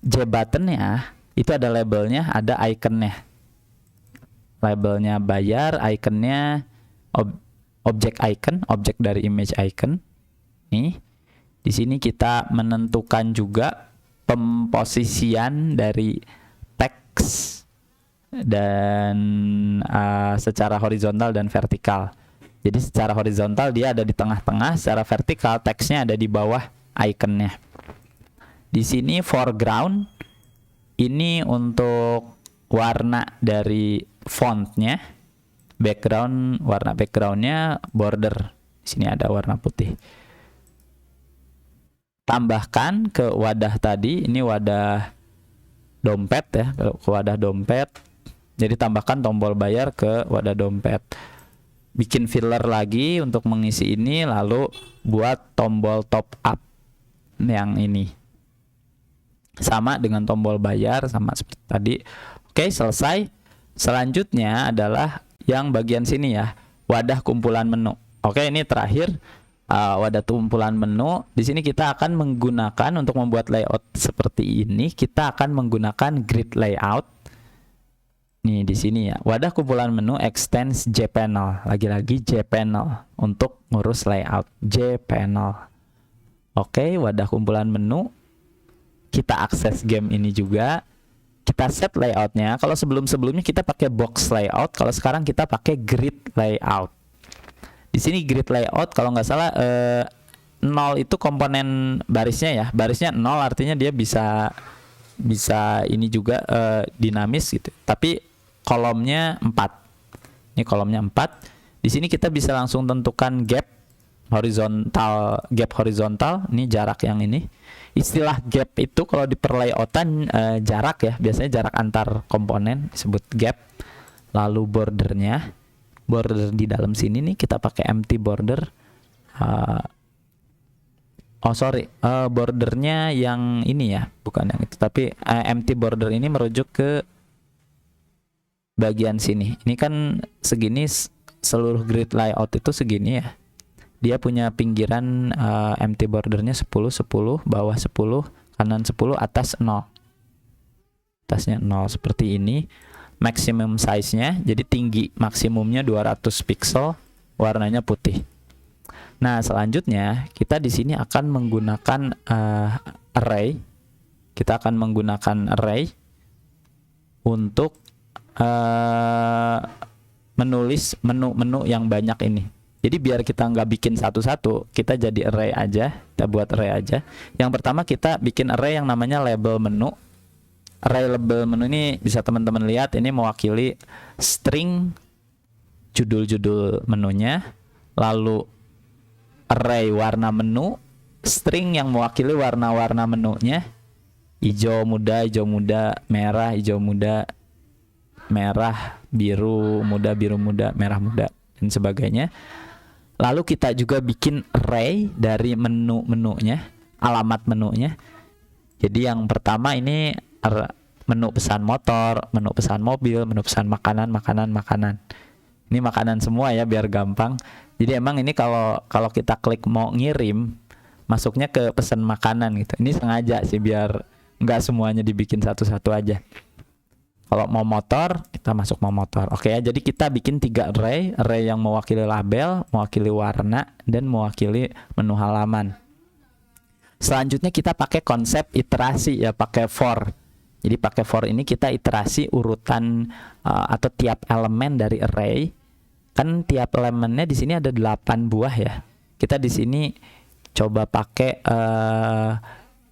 J buttonnya itu ada labelnya, ada iconnya. Labelnya bayar, iconnya objek icon, objek dari image icon. Nih, di sini kita menentukan juga pemposisian dari teks dan secara horizontal dan vertikal. Jadi secara horizontal dia ada di tengah-tengah, secara vertikal teksnya ada di bawah iconnya. Di sini foreground ini untuk warna dari fontnya, background, warna backgroundnya border. Di sini ada warna putih. Tambahkan ke wadah tadi, ini wadah dompet ya, ke wadah dompet. Jadi tambahkan tombol bayar ke wadah dompet. Bikin filler lagi untuk mengisi ini, lalu buat tombol top up yang ini. Sama dengan tombol bayar, sama seperti tadi. Oke, selesai. Selanjutnya adalah yang bagian sini ya, wadah kumpulan menu. Oke, ini terakhir. Wadah kumpulan menu. Di sini kita akan menggunakan untuk membuat layout seperti ini. Kita akan menggunakan grid layout. Nih di sini ya, wadah kumpulan menu extends JPanel. Lagi-lagi JPanel untuk ngurus layout JPanel. Oke, wadah kumpulan menu. Kita akses game ini juga. Kita set layoutnya. Kalau sebelum-sebelumnya kita pakai box layout. Kalau sekarang kita pakai grid layout. Di sini grid layout kalau nggak salah 0 itu komponen barisnya ya. Barisnya 0 artinya dia bisa ini juga dinamis gitu. Tapi kolomnya 4. Ini kolomnya 4. Di sini kita bisa langsung tentukan gap horizontal, ini jarak yang ini. Istilah gap itu kalau di perlayoutan jarak ya, biasanya jarak antar komponen disebut gap. Lalu bordernya, border di dalam sini nih kita pakai empty border. Bordernya yang ini ya, bukan yang itu, tapi empty border ini merujuk ke bagian sini. Ini kan segini, seluruh grid layout itu segini ya. Dia punya pinggiran empty bordernya 10, 10, bawah 10, kanan 10, atas 0. Atasnya 0 seperti ini. Maximum size-nya, jadi tinggi maksimumnya 200 pixel, warnanya putih. Nah, selanjutnya kita di sini akan menggunakan array. Kita akan menggunakan array untuk menulis menu-menu yang banyak ini. Jadi biar kita nggak bikin satu-satu, kita jadi array aja, kita buat array aja. Yang pertama kita bikin array yang namanya label menu. Array label menu ini bisa teman-teman lihat, ini mewakili string judul-judul menunya. Lalu array warna menu, string yang mewakili warna-warna menunya. Hijau muda, merah, hijau muda, merah, biru muda, merah muda, dan sebagainya. Lalu kita juga bikin array dari menu-menunya, alamat menunya. Jadi yang pertama ini menu pesan motor, menu pesan mobil, menu pesan makanan. Ini makanan semua ya biar gampang. Jadi emang ini kalau kita klik mau ngirim, masuknya ke pesan makanan gitu. Ini sengaja sih biar nggak semuanya dibikin satu-satu aja. Kalau mau motor, kita masuk mau motor. Oke ya, jadi kita bikin 3 array yang mewakili label, mewakili warna, dan mewakili menu halaman. Selanjutnya kita pakai konsep iterasi ya, pakai for. Jadi pakai for ini kita iterasi urutan atau tiap elemen dari array. Kan tiap elemennya di sini ada 8 buah ya. Kita di sini coba pakai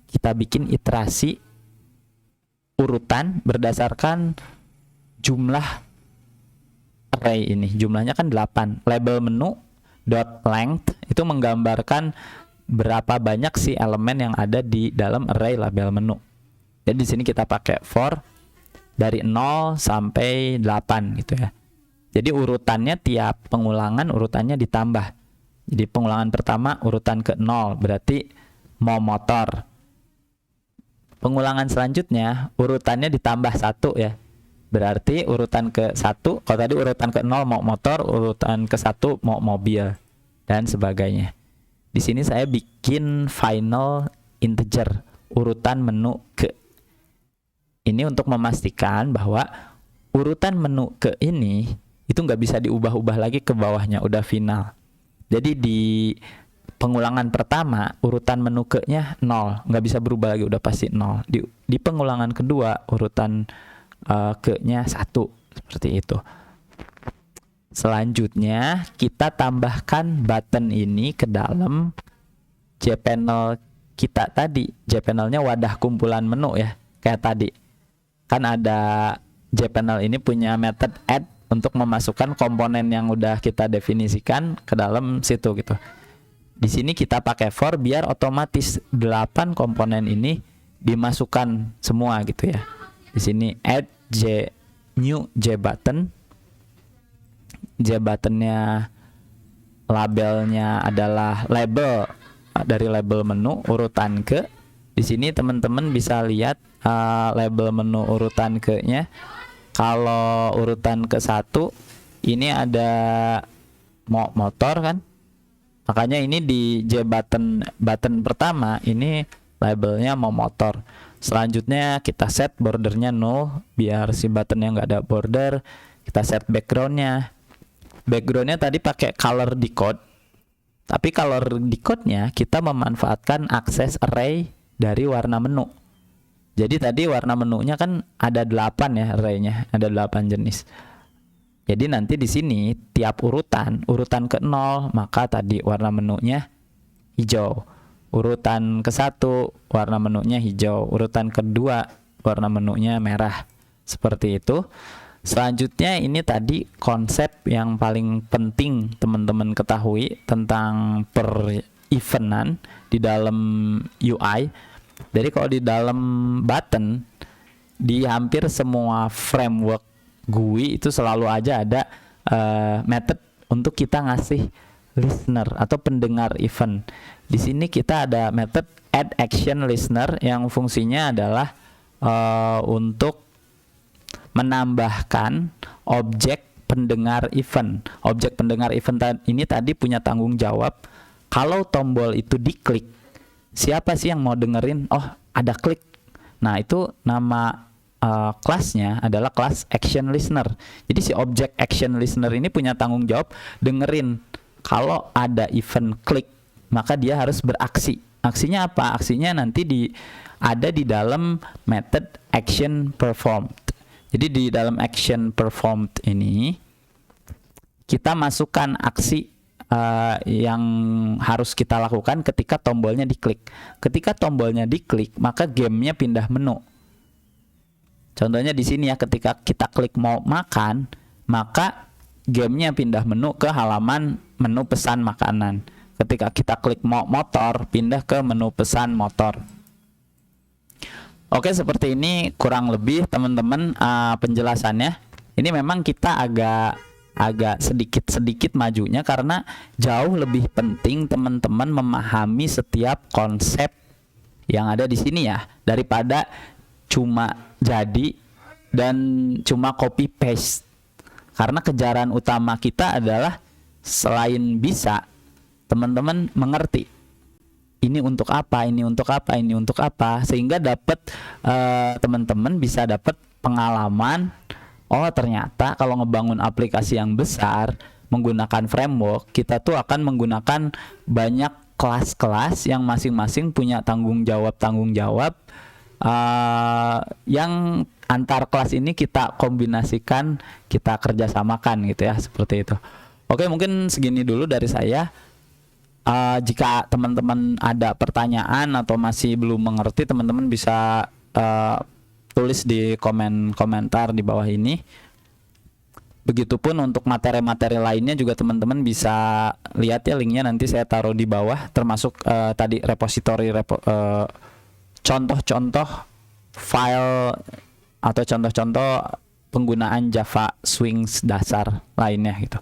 kita bikin iterasi urutan berdasarkan jumlah array ini. Jumlahnya kan 8. Label menu dot length itu menggambarkan berapa banyak sih elemen yang ada di dalam array label menu. Jadi di sini kita pakai for dari 0 sampai 8 gitu ya. Jadi urutannya tiap pengulangan urutannya ditambah. Jadi pengulangan pertama urutan ke 0 berarti mau motor. Pengulangan selanjutnya urutannya ditambah 1 ya. Berarti urutan ke 1, kalau tadi urutan ke 0 mau motor, urutan ke 1 mau mobil dan sebagainya. Di sini saya bikin final integer urutan menu ke. Ini untuk memastikan bahwa urutan menu ke ini itu nggak bisa diubah-ubah lagi ke bawahnya, udah final. Jadi di pengulangan pertama urutan menu ke-nya 0, nggak bisa berubah lagi, udah pasti 0. Di pengulangan kedua urutan ke-nya 1, seperti itu. Selanjutnya kita tambahkan button ini ke dalam jpanel kita tadi. Jpanelnya wadah kumpulan menu ya, kayak tadi. Kan ada jpanel ini punya method add untuk memasukkan komponen yang udah kita definisikan ke dalam situ gitu. Di sini kita pakai for biar otomatis 8 komponen ini dimasukkan semua gitu ya. Di sini add new jbutton. Jbuttonnya labelnya adalah label dari label menu urutan ke. Di sini teman-teman bisa lihat label menu urutan ke-nya. Kalau urutan ke 1 ini ada motor kan. Makanya ini di button pertama ini labelnya mau motor. Selanjutnya kita set bordernya 0 biar si buttonnya nggak ada border. Kita set backgroundnya. Backgroundnya tadi pakai color decode. Tapi color decode-nya kita memanfaatkan akses array dari warna menu. Jadi tadi warna menunya kan ada 8 ya arraynya, ada 8 jenis. Jadi nanti di sini tiap urutan ke 0 maka tadi warna menunya hijau. Urutan ke 1 warna menunya hijau. Urutan kedua warna menunya merah. Seperti itu. Selanjutnya ini tadi konsep yang paling penting teman-teman ketahui tentang per eventan di dalam UI. Jadi kalau di dalam button di hampir semua framework GUI itu selalu aja ada method untuk kita ngasih listener atau pendengar event. Di sini kita ada method add action listener yang fungsinya adalah untuk menambahkan objek pendengar event. Objek pendengar event ini tadi punya tanggung jawab kalau tombol itu diklik, siapa sih yang mau dengerin? Oh, ada klik. Nah, itu nama kelasnya adalah kelas action listener. Jadi si objek action listener ini punya tanggung jawab dengerin kalau ada event klik, maka dia harus beraksi. Aksinya apa? Aksinya nanti ada di dalam method action performed. Jadi di dalam action performed ini kita masukkan aksi yang harus kita lakukan ketika tombolnya diklik. Ketika tombolnya diklik, maka gamenya pindah menu. Contohnya di sini ya, ketika kita klik mau makan, maka gamenya pindah menu ke halaman menu pesan makanan. Ketika kita klik mau motor, pindah ke menu pesan motor. Oke, seperti ini kurang lebih teman-teman penjelasannya. Ini memang kita agak sedikit majunya karena jauh lebih penting teman-teman memahami setiap konsep yang ada di sini ya, daripada cuma jadi dan cuma copy paste. Karena kejaran utama kita adalah selain bisa teman-teman mengerti ini untuk apa, ini untuk apa, ini untuk apa, sehingga dapat teman-teman bisa dapat pengalaman. Oh, ternyata kalau ngebangun aplikasi yang besar menggunakan framework, kita tuh akan menggunakan banyak kelas-kelas yang masing-masing punya tanggung jawab yang antar kelas ini kita kombinasikan, kita kerjasamakan gitu ya, seperti itu. Oke, mungkin segini dulu dari saya. Jika teman-teman ada pertanyaan atau masih belum mengerti, teman-teman bisa tulis di komentar di bawah ini. Begitupun untuk materi-materi lainnya juga teman-teman bisa lihat ya, linknya nanti saya taruh di bawah, termasuk tadi repository contoh-contoh file atau contoh-contoh penggunaan Java Swings dasar lainnya gitu.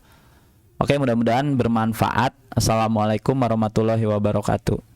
Oke, mudah-mudahan bermanfaat. Assalamualaikum warahmatullahi wabarakatuh.